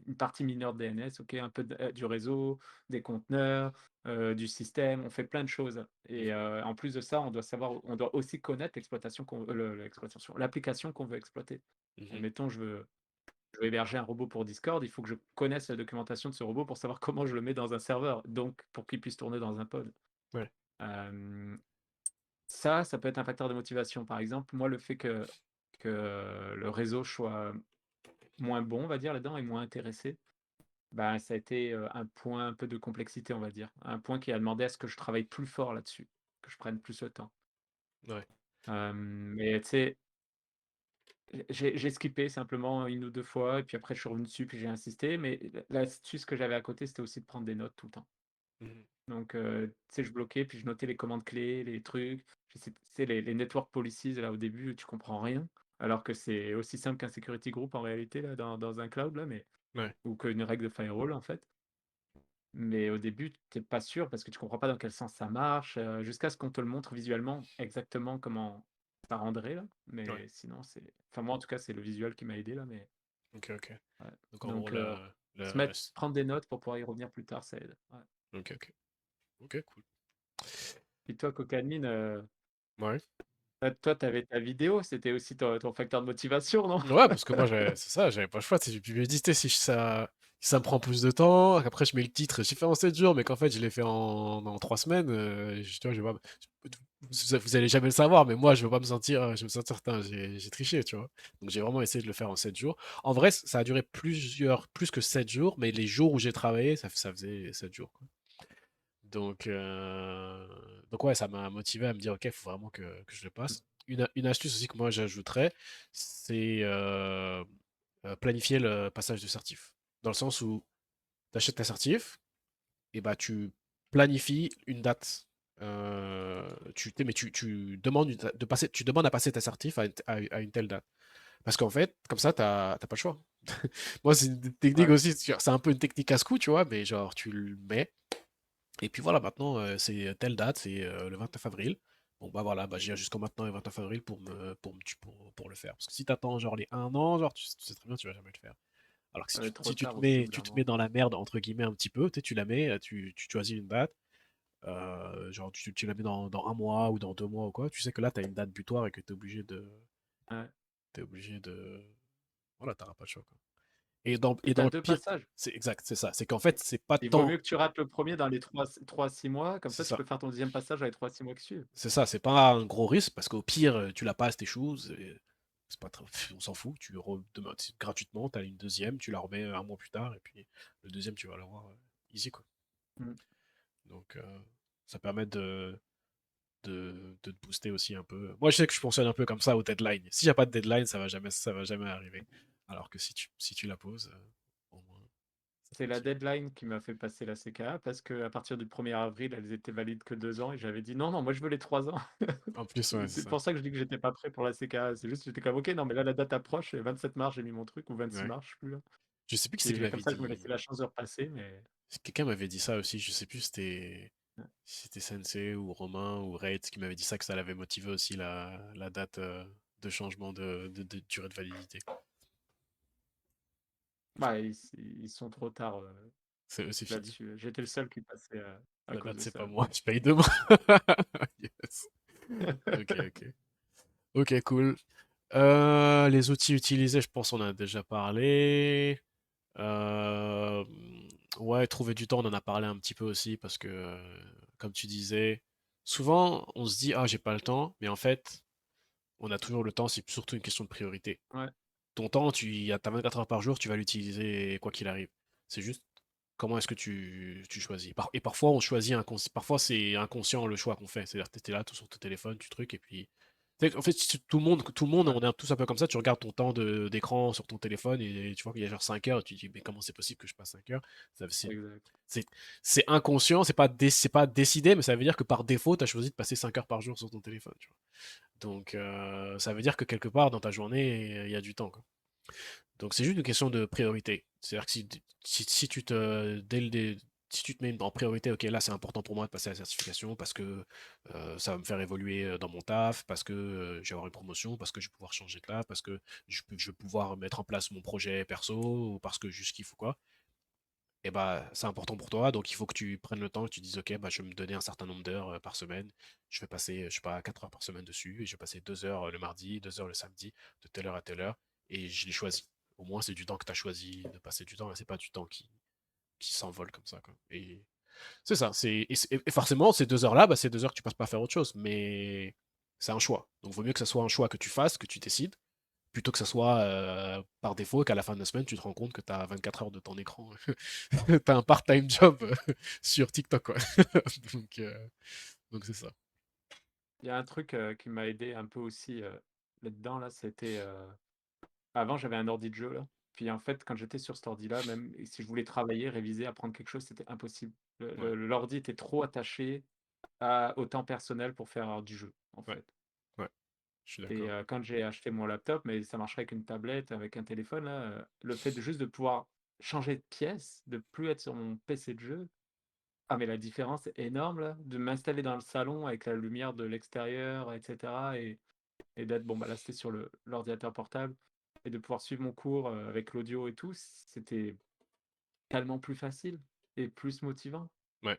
une partie mineure de DNS, OK, un peu du réseau, des conteneurs, du système, on fait plein de choses et Mhm. en plus de ça, on doit aussi connaître l'exploitation l'exploitation, l'application qu'on veut exploiter. Mhm. Admettons, je veux héberger un robot pour Discord, il faut que je connaisse la documentation de ce robot pour savoir comment je le mets dans un serveur, donc pour qu'il puisse tourner dans un pod. Ouais. Hem, Ça peut être un facteur de motivation. Par exemple, moi, le fait que le réseau soit moins bon, on va dire, là-dedans et moins intéressé, bah, ça a été, un point un peu de complexité, on va dire. Un point qui a demandé à ce que je travaille plus fort là-dessus, que je prenne plus le temps. Ouais. Mais tu sais, j'ai skippé simplement une ou 2 fois et puis après je suis revenu dessus, puis j'ai insisté, mais l'astuce que j'avais à côté, c'était aussi de prendre des notes tout le temps. Mhm. Donc tu sais, je bloquais, puis je notais les commandes clés, les trucs. Tu sais, les network policies, là, au début, tu comprends rien, alors que c'est aussi simple qu'un security group en réalité, là, dans un cloud, là, mais Ouais. ou qu'une règle de firewall, en fait. Mais au début, tu es pas sûr parce que tu comprends pas dans quel sens ça marche, jusqu'à ce qu'on te le montre visuellement exactement comment. ça rendrait là, Ouais, mais sinon c'est enfin moi en tout cas, c'est le visuel qui m'a aidé là, mais ok, ok. ouais. Donc en gros, Donc se le... mettre prendre des notes pour pouvoir y revenir plus tard, ça aide. Ouais. Ok, ok. Ok, cool. Et toi, Cocaine, Ouais. toi, t'avais ta vidéo, c'était aussi ton facteur de motivation, non? Ouais, parce que moi, c'est ça, j'avais pas le choix. Je me dis, tu sais, si ça me prend plus de temps, après je mets le titre, j'ai fait en 7 jours, mais qu'en fait, je l'ai fait en 3 semaines, tu vois, vous allez jamais le savoir, mais moi, je me sentir, putain, j'ai triché, tu vois. Donc, j'ai vraiment essayé de le faire en 7 jours. En vrai, ça a duré plus que 7 jours, mais les jours où j'ai travaillé, ça faisait 7 jours, quoi. Donc, euh, donc ouais, ça m'a motivé à me dire, ok, il faut vraiment que je le passe. Une astuce aussi que moi j'ajouterais, c'est planifier le passage de certif. Dans le sens où tu achètes ta certif, et bah tu planifies une date. Mais tu demandes, tu demandes à passer ta certif à une telle date. Parce qu'en fait, comme ça, t'as pas le choix. Moi, c'est une technique Ouais, aussi, c'est un peu une technique casse-cou, tu vois, mais genre, tu le mets. Et puis voilà, maintenant, c'est telle date, c'est le 29 avril. Bon, bah voilà, bah, j'ai jusqu'au maintenant le 29 avril pour le faire. Parce que si t'attends genre les 1 an, genre, tu sais très bien, tu vas jamais le faire. Alors que ça va être trop si tard aussi au bout tu d'un te mets moment. dans la merde, entre guillemets, un petit peu, tu la mets, tu choisis une date, genre tu la mets dans 1 mois ou dans 2 mois ou quoi, tu sais que là, tu as une date butoir et que tu es obligé de. Ouais. T'es obligé de. Voilà, t'auras pas le choix, quoi. Et Et dans t'as le deux pire, passages. c'est exact, c'est ça. C'est qu'en fait, c'est pas Il vaut tant. mieux que tu rates le premier dans les 3 6 mois, comme C'est ça tu ça. peux faire ton deuxième passage dans les 3 6 mois qui suivent. C'est ça, c'est pas un gros risque parce qu'au pire, tu la passes tes choses, et c'est pas très- on s'en fout, gratuitement, t'as une deuxième, tu la remets 1 mois plus tard, et puis le deuxième, tu vas l'avoir easy, quoi. Mm. Donc, ça permet de te booster aussi un peu. Moi, je sais que je fonctionne un peu comme ça au deadline. Si y a pas de deadline, ça va jamais arriver. Alors que si tu la poses, au moins, ça C'est la fonctionne. deadline qui m'a fait passer la CKA parce qu'à partir du 1er avril, elles étaient valides que 2 ans et j'avais dit non, non, moi je veux les 3 ans. En plus, ouais, c'est C'est ça. pour ça que je dis que j'étais pas prêt pour la CKA. C'est juste que j'étais comme ok, non, mais là la date approche, et 27 mars, j'ai mis mon truc, ou 26 Ouais. mars, je sais plus là. Je sais plus qui c'est qui Et comme m'avait ça, je me laissais dit. la chance de repasser, mais Quelqu'un m'avait dit ça aussi, je sais plus ouais. si c'était Sensei ou Romain ou Raid qui m'avait dit ça, que ça l'avait motivé aussi la date de changement de durée de validité. Bah, ils sont trop tard C'est fini. là-dessus. J'étais le seul qui passait à La cause date, de c'est pas ça. moi, je paye demain. Yes. Ok, ok. Ok, cool. Les outils utilisés, je pense qu'on en a déjà parlé. Euh, ouais, trouver du temps, on en a parlé un petit peu aussi parce que, comme tu disais, souvent on se dit, ah, j'ai pas le temps, mais en fait, on a toujours le temps, c'est surtout une question de priorité. Ouais, Ton temps, t'as 24 heures par jour, tu vas l'utiliser quoi qu'il arrive. C'est juste comment est-ce que tu choisis. Et parfois, parfois c'est inconscient le choix qu'on fait. C'est-à-dire que tu es là tout sur ton téléphone, tu trucs, et puis. En fait, tout le monde, ouais, on est tous un peu comme ça. Tu regardes ton temps d'écran sur ton téléphone et tu vois qu'il y a genre 5 heures, et tu te dis, mais comment c'est possible que je passe 5 heures? Ça, exact. c'est- c'est inconscient, c'est pas décidé, mais ça veut dire que par défaut, tu as choisi de passer 5 heures par jour sur ton téléphone. Tu vois. Donc, ça veut dire que quelque part dans ta journée, il y a du temps, quoi. Donc c'est juste une question de priorité. C'est-à-dire que si tu te, dès le dé- si tu te mets en priorité, ok, là c'est important pour moi de passer la certification parce que ça va me faire évoluer dans mon taf, parce que je vais avoir une promotion, parce que je vais pouvoir changer de là, parce que je vais pouvoir mettre en place mon projet perso, ou parce que juste qu'il faut quoi, et bah c'est important pour toi, donc il faut que tu prennes le temps, que tu dises, ok, bah, je vais me donner un certain nombre d'heures par semaine, je vais passer, je sais pas, 4 heures par semaine dessus, et je vais passer 2 heures le mardi, 2 heures le samedi, de telle heure à telle heure, et je l'ai choisi. Au moins, c'est du temps que tu as choisi de passer du temps, et c'est pas du temps qui s'envole comme ça, quoi. Et c'est ça, et forcément, ces 2 heures-là, bah, c'est 2 heures que tu passes pas à faire autre chose, mais c'est un choix. Donc, vaut mieux que ce soit un choix que tu fasses, que tu décides, plutôt que ça soit par défaut, qu'à la fin de la semaine, tu te rends compte que tu as 24 heures de ton écran. Tu as un part-time job sur TikTok, quoi. donc, donc c'est ça. Il y a un truc qui m'a aidé un peu aussi là-dedans, là, c'était avant j'avais un ordi de jeu là. Puis en fait, quand j'étais sur cet ordi-là, même si je voulais travailler, réviser, apprendre quelque chose, c'était impossible. Ouais, L'ordi était trop attaché au temps personnel pour faire du jeu, en ouais, fait. ouais, je suis Et d'accord. quand j'ai acheté mon laptop, mais ça marcherait avec une tablette, avec un téléphone, là, le fait de juste de pouvoir changer de pièce, de plus être sur mon PC de jeu, ah mais la différence est énorme là, de m'installer dans le salon avec la lumière de l'extérieur, et cetera, et d'être, bon, bah, là, c'était sur l'ordinateur portable et de pouvoir suivre mon cours, avec l'audio et tout, c'était tellement plus facile et plus motivant. Ouais.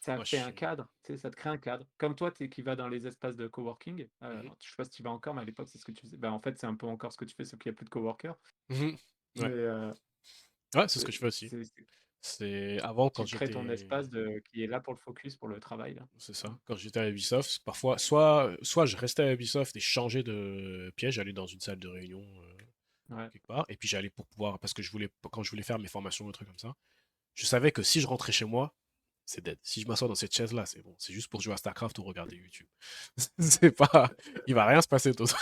Ça Moi, je fait un suis. cadre, tu sais, ça te crée un cadre. Comme toi, tu qui vas dans les espaces de coworking, Mhm. je sais pas si tu y vas encore, mais à l'époque, c'est ce que tu faisais. Bah, en fait, c'est un peu encore ce que tu fais, sauf qu'il y a plus de coworkers. Mhm. Mais, Ouais. Ouais, c'est ce que je fais aussi. c'est C'est avant quand tu crées ton j'étais. espace qui est là pour le focus, pour le travail, là. C'est ça. Quand j'étais à Ubisoft, parfois, soit je restais à Ubisoft et je changeais de pièce, j'allais dans une salle de réunion Ouais, quelque part, et puis j'allais pour pouvoir, parce que quand je voulais faire mes formations ou trucs comme ça, je savais que si je rentrais chez moi, c'est dead. Si je m'assois dans cette chaise-là, c'est bon. C'est juste pour jouer à StarCraft ou regarder YouTube. C'est pas, il va rien se passer d'autre.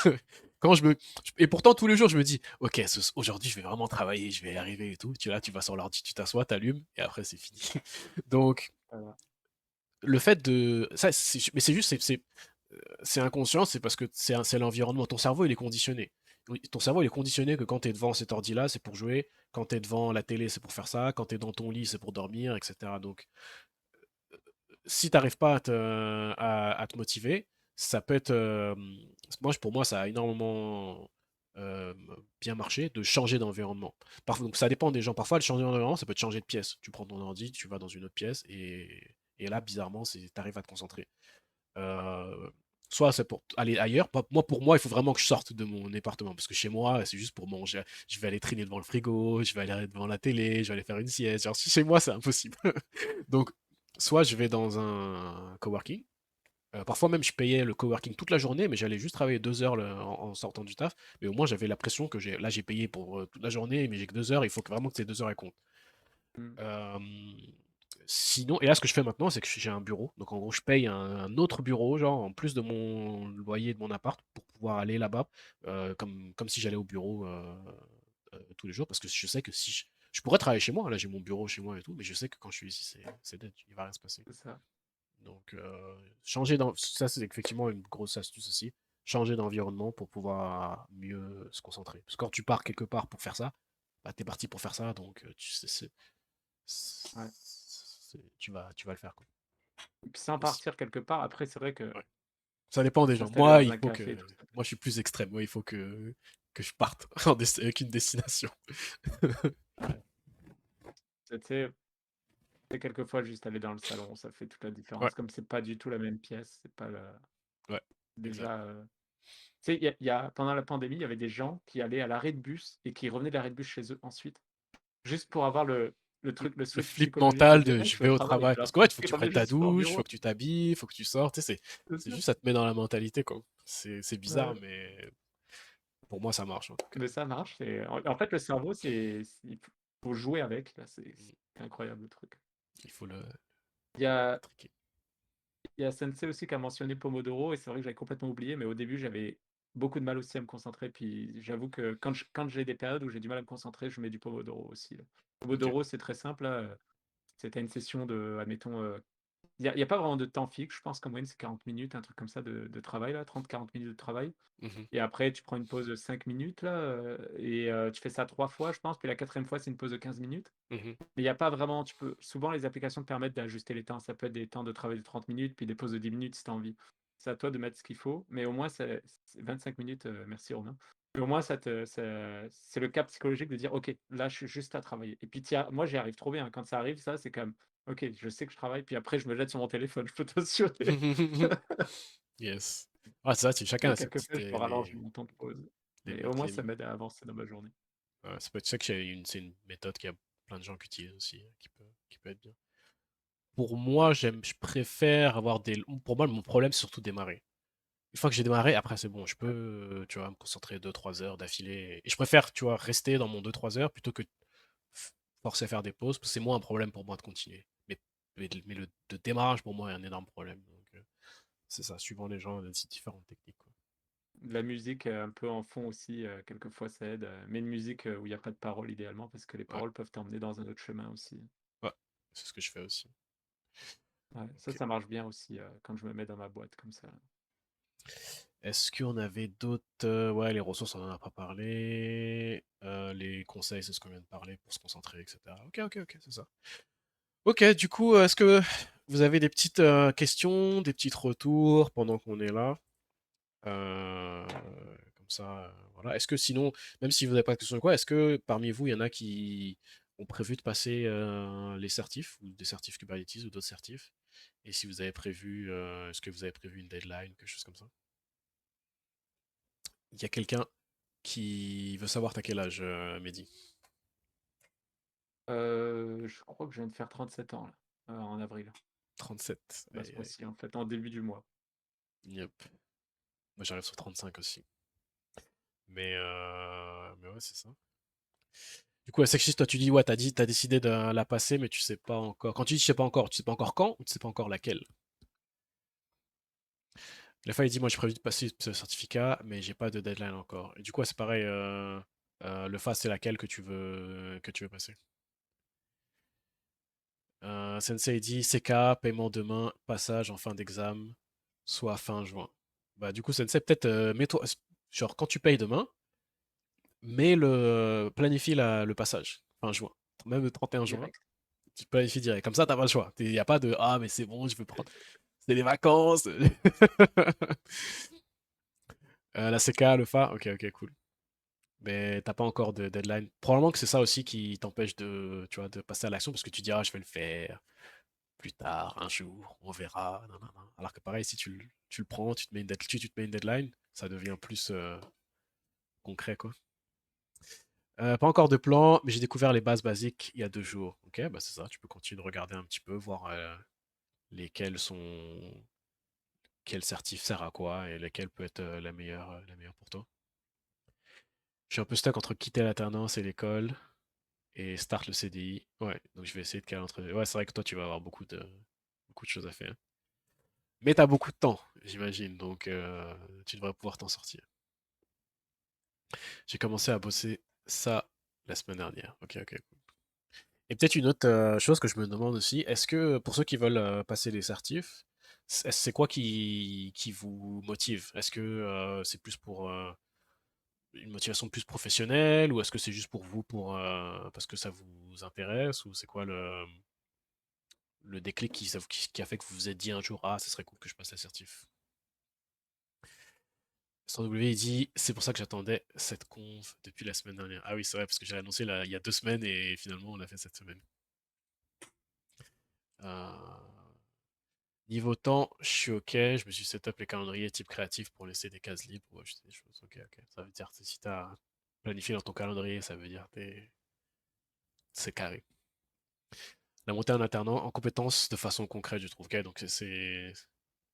Quand je me, et pourtant tous les jours je me dis, ok, aujourd'hui je vais vraiment travailler, je vais y arriver et tout. Tu vas sur l'ordi, tu t'assois, t'allumes et après c'est fini. Donc voilà, le fait de, ça, mais c'est juste, c'est inconscient, c'est parce que c'est l'environnement. Ton cerveau, il est conditionné. Oui, ton cerveau, il est conditionné que quand tu es devant cet ordi-là, c'est pour jouer. Quand tu es devant la télé, c'est pour faire ça. Quand tu es dans ton lit, c'est pour dormir, etc. Donc, si tu n'arrives pas à te motiver, ça peut être. Pour moi, ça a énormément euh, bien marché de changer d'environnement. Donc, ça dépend des gens. Parfois, le changer d'environnement, ça peut te changer de pièce. Tu prends ton ordi, tu vas dans une autre pièce et là, bizarrement, tu arrives à te concentrer. Euh, Soit c'est pour aller ailleurs. Pour moi, il faut vraiment que je sorte de mon département. Parce que chez moi, c'est juste pour manger. Je vais aller traîner devant le frigo, je vais aller devant la télé, je vais aller faire une sieste. Genre, chez moi, c'est impossible. Donc, soit je vais dans un coworking. Parfois même, je payais le coworking toute la journée, mais j'allais juste travailler 2 heures en sortant du taf. Mais au moins, j'avais l'impression que là, j'ai payé pour toute la journée, mais j'ai que 2 heures. Il faut vraiment que ces 2 heures elles comptent. mmh, Euh, Sinon, et là, ce que je fais maintenant, c'est que j'ai un bureau. Donc, en gros, je paye un autre bureau, genre, en plus de mon loyer de mon appart, pour pouvoir aller là-bas, comme si j'allais au bureau tous les jours. Parce que je sais que si je pourrais travailler chez moi, là, j'ai mon bureau chez moi et tout, mais je sais que quand je suis ici, c'est dead, il va rien se passer. c'est ça. Donc, ça, c'est effectivement une grosse astuce aussi. Changer d'environnement pour pouvoir mieux se concentrer. Parce que quand tu pars quelque part pour faire ça, bah, t'es parti pour faire ça, donc tu sais, Ouais, tu vas le faire, quoi. et puis sans Aussi. partir quelque part, après, c'est vrai que Ouais. Ça dépend des gens. s'installer dans un café et tout ça. Moi, je suis plus extrême. Moi, il faut que je parte avec une destination. Ouais. Tu sais, quelquefois, juste aller dans le salon, ça fait toute la Ouais, différence. Comme c'est pas du tout la même pièce, c'est pas la ouais, exact. déjà, tu sais, il y a pendant la pandémie, il y avait des gens qui allaient à l'arrêt de bus et qui revenaient de l'arrêt de bus chez eux ensuite, juste pour avoir le truc, le Le switch flip psychologique de mental dire: de «Hey, je je vais vais au au travail», travail. Parce alors que ouais, il faut que qu'ils tu revenaient prennes ta juste pour au douche, il faut bureau. que tu t'habilles, il faut que tu sortes. Tu sais, C'est c'est ça. juste, ça te met dans la mentalité, quoi. C'est bizarre, Ouais, mais pour moi, ça marche, en tout cas. mais ça marche et en fait, le cerveau, il faut jouer avec, là, c'est incroyable le truc. Il faut Il y a le triquer. Il y a Sensei aussi qui a mentionné Pomodoro et c'est vrai que j'avais complètement oublié, mais au début, j'avais beaucoup de mal aussi à me concentrer. Puis j'avoue que quand j'ai des périodes où j'ai du mal à me concentrer, je mets du Pomodoro aussi, là. Ok. Pomodoro, c'est très simple, là, c'était une session de, admettons, il y a pas vraiment de temps fixe, je pense qu'en moyenne, c'est 40 minutes, un truc comme ça de travail, là, 30-40 minutes de travail. Mhm, Et après, tu prends une pause de 5 minutes, là, et tu fais ça 3 fois, je pense. Puis la quatrième fois, c'est une pause de 15 minutes. mhm, Mais il y a pas vraiment, souvent les applications te permettent d'ajuster les temps. Ça peut être des temps de travail de 30 minutes, puis des pauses de 10 minutes si tu as envie. C'est à toi de mettre ce qu'il faut, mais au moins c'est 25 minutes, merci Romain. Mais au moins c'est le cap psychologique de dire: «OK, là je suis juste à travailler» et puis moi j'y arrive trop bien. Quand ça arrive ça, c'est comme: «OK, je sais que je travaille», puis après je me jette sur mon téléphone, je peux t'assurer. mhm. Yes. Ah, c'est ça, chacun Et a ses petites, quelquefois je me rallonge mon temps de pause. Mais au moins les ça m'aide à avancer dans ma journée. ça peut être ça que c'est une méthode qu'il y a plein de gens qui utilisent aussi, qui peut être bien. Pour moi, je préfère avoir pour moi, mon problème, c'est surtout démarrer. Une fois que j'ai démarré, après, c'est bon, je peux, Ouais, tu vois, me concentrer 2 3 heures d'affilée. Et je préfère, tu vois, rester dans mon 2 3 heures plutôt que forcer à faire des pauses, parce que c'est moins un problème pour moi de continuer. Mais le démarrage, pour moi, est un énorme problème. Donc, c'est ça, suivant les gens, c'est différentes techniques, quoi. de la musique, un peu en fond aussi, quelquefois ça aide, mais une musique, où il y a pas de paroles idéalement parce que les Ouais, paroles peuvent t'emmener dans un autre chemin aussi. ouais, c'est ce que je fais aussi. Ouais, ça, Ok. ça marche bien aussi, quand je me mets dans ma boîte comme ça. Est-ce qu'on avait d'autres. Ouais, les ressources, on en a pas parlé. Les conseils, c'est ce qu'on vient de parler pour se concentrer, etc. Ok, ok, ok, c'est ça. Ok, du coup, est-ce que vous avez des petites questions, des petits retours pendant qu'on est là? Comme ça, voilà. Est-ce que sinon, même si vous n'avez pas de questions ou quoi, est-ce que parmi vous, il y en a qui ont prévu de passer les certifs, ou des certifs Kubernetes ou d'autres certifs? Et si vous avez prévu, est-ce que vous avez prévu une deadline, quelque chose comme ça? Il y a quelqu'un qui veut savoir t'as quel âge, Mehdi? Je crois que je viens de faire 37 ans là, en avril. 37. Bah, Aïe, ce aïe. mois-ci, en fait, en début du mois. Yep. Moi, j'arrive sur 35 aussi. Mais ouais, c'est ça. Du coup, la sexiste, toi, tu dis, ouais, t'as décidé de la passer, mais tu sais pas encore. Quand tu dis je sais pas encore, tu sais pas encore quand ou tu sais pas encore laquelle? La fois, il dit, moi, j'ai prévu de passer ce certificat, mais j'ai pas de deadline encore. Et du coup, ouais, c'est pareil. Le FAS, c'est laquelle que tu veux passer? Sensei dit, CK, paiement demain, passage en fin d'examen, soit fin juin. Bah, du coup, Sensei, peut-être, mets-toi, genre, quand tu payes demain, planifie le passage, fin juin. Même le 31 juin, Direct. tu planifies direct. Comme ça, t'as pas le choix. Il n'y a pas de, ah, mais c'est bon, je veux prendre. C'est les vacances. La CK, le FA, ok, ok, cool. Mais t'as pas encore de deadline. Probablement que c'est ça aussi qui t'empêche tu vois, de passer à l'action parce que tu diras, je vais le faire plus tard, un jour, on verra. Nanana. Alors que pareil, si tu le prends, tu te mets une deadline, ça devient plus concret, quoi. Pas encore de plan, mais j'ai découvert les bases basiques il y a 2 jours. Ok, bah c'est ça, tu peux continuer de regarder un petit peu, voir lesquels sont. Quel certif sert à quoi et laquelle peut être la meilleure pour toi. Je suis un peu stuck entre quitter l'alternance et l'école et start le CDI. Ouais, donc je vais essayer de caler entre deux. Ouais, c'est vrai que toi, tu vas avoir beaucoup de choses à faire. Mais tu as beaucoup de temps, j'imagine, donc tu devrais pouvoir t'en sortir. J'ai commencé à bosser ça la semaine dernière. Ok, ok, cool. Et peut-être une autre chose que je me demande aussi, est-ce que pour ceux qui veulent passer les certifs, c'est quoi qui vous motive? Est-ce que c'est plus pour une motivation plus professionnelle ou est-ce que c'est juste pour vous parce que ça vous intéresse ou c'est quoi le déclic qui a fait que vous vous êtes dit un jour ah ce serait cool que je passe l'assertif. Sans W il dit c'est pour ça que j'attendais cette conf depuis la semaine dernière. Ah oui c'est vrai parce que j'ai annoncé là, il y a 2 semaines et finalement on l'a fait cette semaine. Euh, Niveau temps, je suis ok. Je me suis set up les calendriers type créatif pour laisser des cases libres pour ajouter des choses. Ok, ok. Ça veut dire que si tu as planifié dans ton calendrier, ça veut dire que c'est carré. La montée en alternant en compétences de façon concrète, je trouve. Ok, donc c'est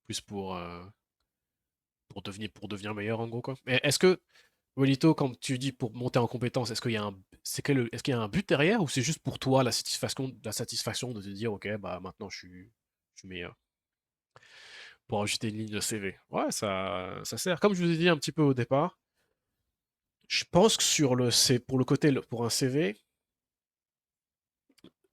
plus pour devenir meilleur en gros quoi. Mais est-ce que Walito, quand tu dis pour monter en compétences, est-ce qu'il y a un but derrière ou c'est juste pour toi la satisfaction de te dire ok bah maintenant je suis meilleur pour ajouter une ligne de CV. Ouais, ça sert. Comme je vous ai dit un petit peu au départ, je pense que c'est pour le côté pour un CV,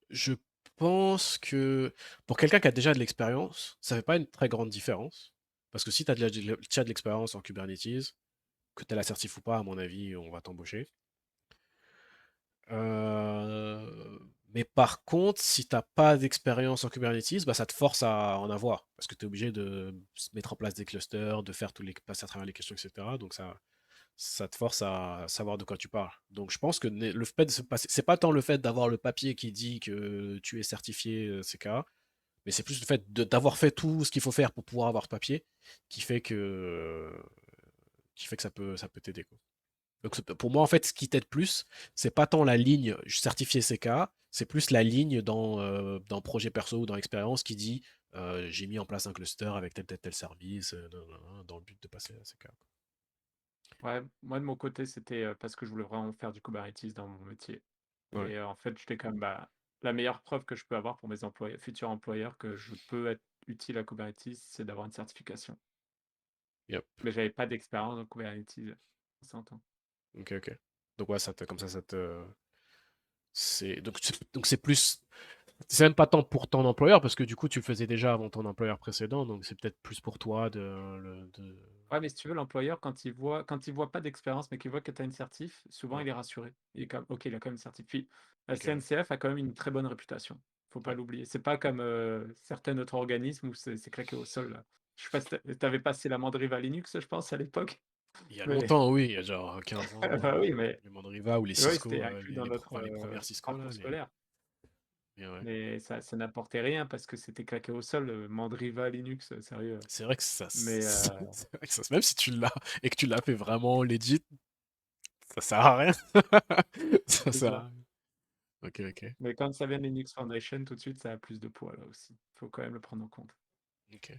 je pense que pour quelqu'un qui a déjà de l'expérience, ça fait pas une très grande différence. Parce que si tu as de l'expérience en Kubernetes, que tu as la certif ou pas, à mon avis, on va t'embaucher. Euh, Mais par contre, si t'as pas d'expérience en Kubernetes, bah, ça te force à en avoir. Parce que tu es obligé de mettre en place des clusters, de faire passer à travers les questions, etc. Donc ça te force à savoir de quoi tu parles. Donc je pense que le fait de se passer, c'est pas tant le fait d'avoir le papier qui dit que tu es certifié CK, mais c'est plus le fait d'avoir fait tout ce qu'il faut faire pour pouvoir avoir ce papier qui fait que ça peut t'aider, quoi. Donc pour moi, en fait, ce qui t'aide plus, c'est pas tant la ligne certifié CK, c'est plus la ligne dans projet perso ou dans expérience qui dit j'ai mis en place un cluster avec tel service nanana, dans le but de passer à CK. Ouais, moi de mon côté, c'était parce que je voulais vraiment faire du Kubernetes dans mon métier. Ouais, Et en fait, j'étais comme bah, la meilleure preuve que je peux avoir pour mes futurs employeurs que je peux être utile à Kubernetes, c'est d'avoir une certification. yep. Mais j'avais pas d'expérience en Kubernetes. On s'entend. Ok, ok. Donc ouais, comme ça te. Donc c'est plus. C'est même pas tant pour ton employeur, parce que du coup, tu le faisais déjà avant ton employeur précédent, donc c'est peut-être plus pour toi Ouais, mais si tu veux, l'employeur, quand il voit pas d'expérience, mais qu'il voit que tu as une certif, souvent Ouais, il est rassuré. Il est comme, ok, il a quand même une certif. Puis la ok, ouais. CNCF a quand même une très bonne réputation. Faut pas Ouais. l'oublier. C'est pas comme certains autres organismes où c'est claqué au sol, là. Je sais pas si tu avais passé la Mandriva Linux, je pense, à l'époque? Il y a Mais longtemps, oui, il y a genre 15 bah, ans, oui, mais les Mandriva ou les oui, Cisco, c'était inclus dans notre, enfin, les premières Cisco, là, parcours scolaire. mais ouais. Mais ça n'apportait rien parce que c'était claqué au sol, Mandriva Linux, sérieux. C'est vrai que ça, Mais c'est vrai que même si tu l'as et que tu l'as fait vraiment legit, ça sert à rien. Ça c'est sert à ça. rien. Ok, ok, Mais quand ça vient de Linux Foundation, tout de suite, ça a plus de poids là aussi. Faut quand même le prendre en compte. ok.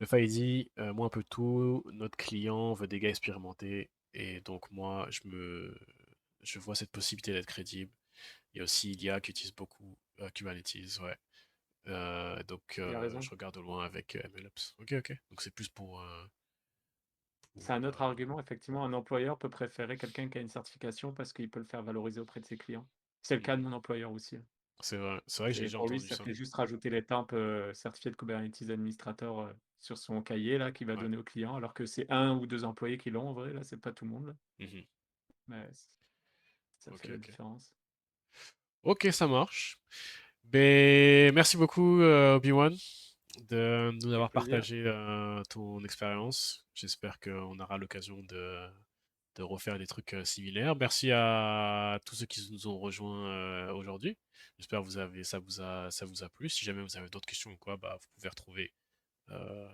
Le fait, il dit, moi un peu tout, notre client veut des gars expérimentés, et donc moi, je vois cette possibilité d'être crédible. Il y a aussi Ilia qui utilise beaucoup Kubernetes, ouais. Donc, Il a raison. je regarde au loin avec MLOps. Ok, ok. Donc, c'est plus C'est pour, un autre argument, effectivement, un employeur peut préférer quelqu'un qui a une certification parce qu'il peut le faire valoriser auprès de ses clients. C'est le cas de mhm. mon employeur aussi, hein. C'est vrai que j'ai C'est déjà pour lui, entendu ça ça. fait juste rajouter les tempes, certifié de Kubernetes Administrator, sur son cahier là, qu'il va Ouais. donner au client, alors que c'est un ou 2 employés qui l'ont en vrai, là, c'est pas tout le monde là, Mhm. mais ça Ok, fait la ok. différence. Ok, ça marche. Ben, merci beaucoup, Obi-Wan, de nous Avec avoir plaisir. partagé ton expérience. J'espère qu'on aura l'occasion de refaire des trucs similaires. Merci à tous ceux qui nous ont rejoints aujourd'hui. J'espère que ça vous a plu. Si jamais vous avez d'autres questions ou quoi, bah, vous pouvez retrouver euh,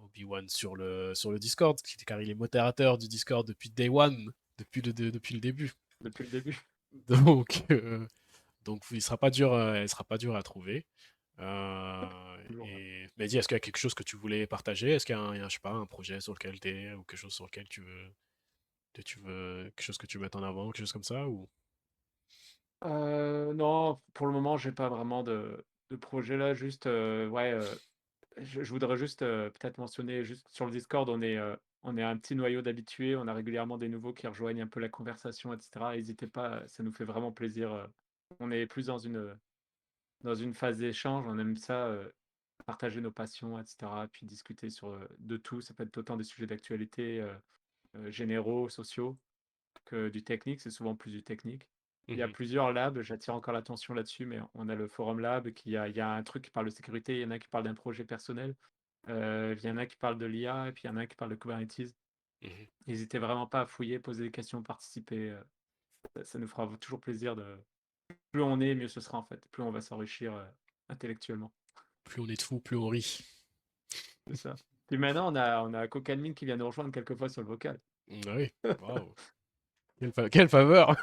Obi-Wan sur le Discord, car il est modérateur du Discord depuis Day One, depuis le début. Depuis le début. Donc, il sera pas dur, il sera pas dur à trouver. Toujours là. Mais dis, est-ce qu'il y a quelque chose que tu voulais partager? Est-ce qu'il y a un, je sais pas, un projet sur lequel tu es, ou quelque chose sur lequel tu veux, quelque chose que tu mettes en avant, quelque chose comme ça, ou? Non, pour le moment, j'ai pas vraiment de projet là, juste, ouais, je voudrais juste, peut-être mentionner juste sur le Discord, on est un petit noyau d'habitués, on a régulièrement des nouveaux qui rejoignent un peu la conversation et cetera. N'hésitez pas, ça nous fait vraiment plaisir, on est plus dans une phase d'échange, on aime ça, partager nos passions et cetera, puis discuter sur, de tout. Ça peut être autant des sujets d'actualité, généraux, sociaux, que du technique, c'est souvent plus du technique. Il y a Mhm, plusieurs labs, j'attire encore l'attention là-dessus, mais on a le Forum Lab, il y a un truc qui parle de sécurité, il y en a un qui parle d'un projet personnel, il y en a un qui parle de l'IA, et puis il y en a un qui parle de Kubernetes. mhm. N'hésitez vraiment pas à fouiller, poser des questions, participer. Ça nous fera toujours plaisir de. Plus on est, mieux ce sera en fait. Plus on va s'enrichir intellectuellement. Plus on est de fous, plus on rit. C'est ça. Puis maintenant, on a Cocaine qui vient nous rejoindre quelquefois sur le vocal. Ah oui, waouh, quelle faveur!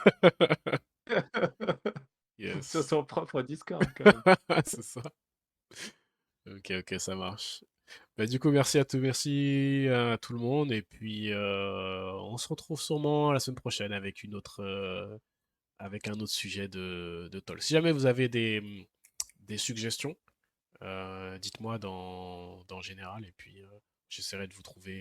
Sur Yes, son propre Discord, quand même. c'est ça. Ok, ok, ça marche. Bah, du coup, merci à tout le monde, et puis on se retrouve sûrement la semaine prochaine avec avec un autre sujet de Toll. Si jamais vous avez des suggestions, dites-moi dans Général, et puis j'essaierai de vous trouver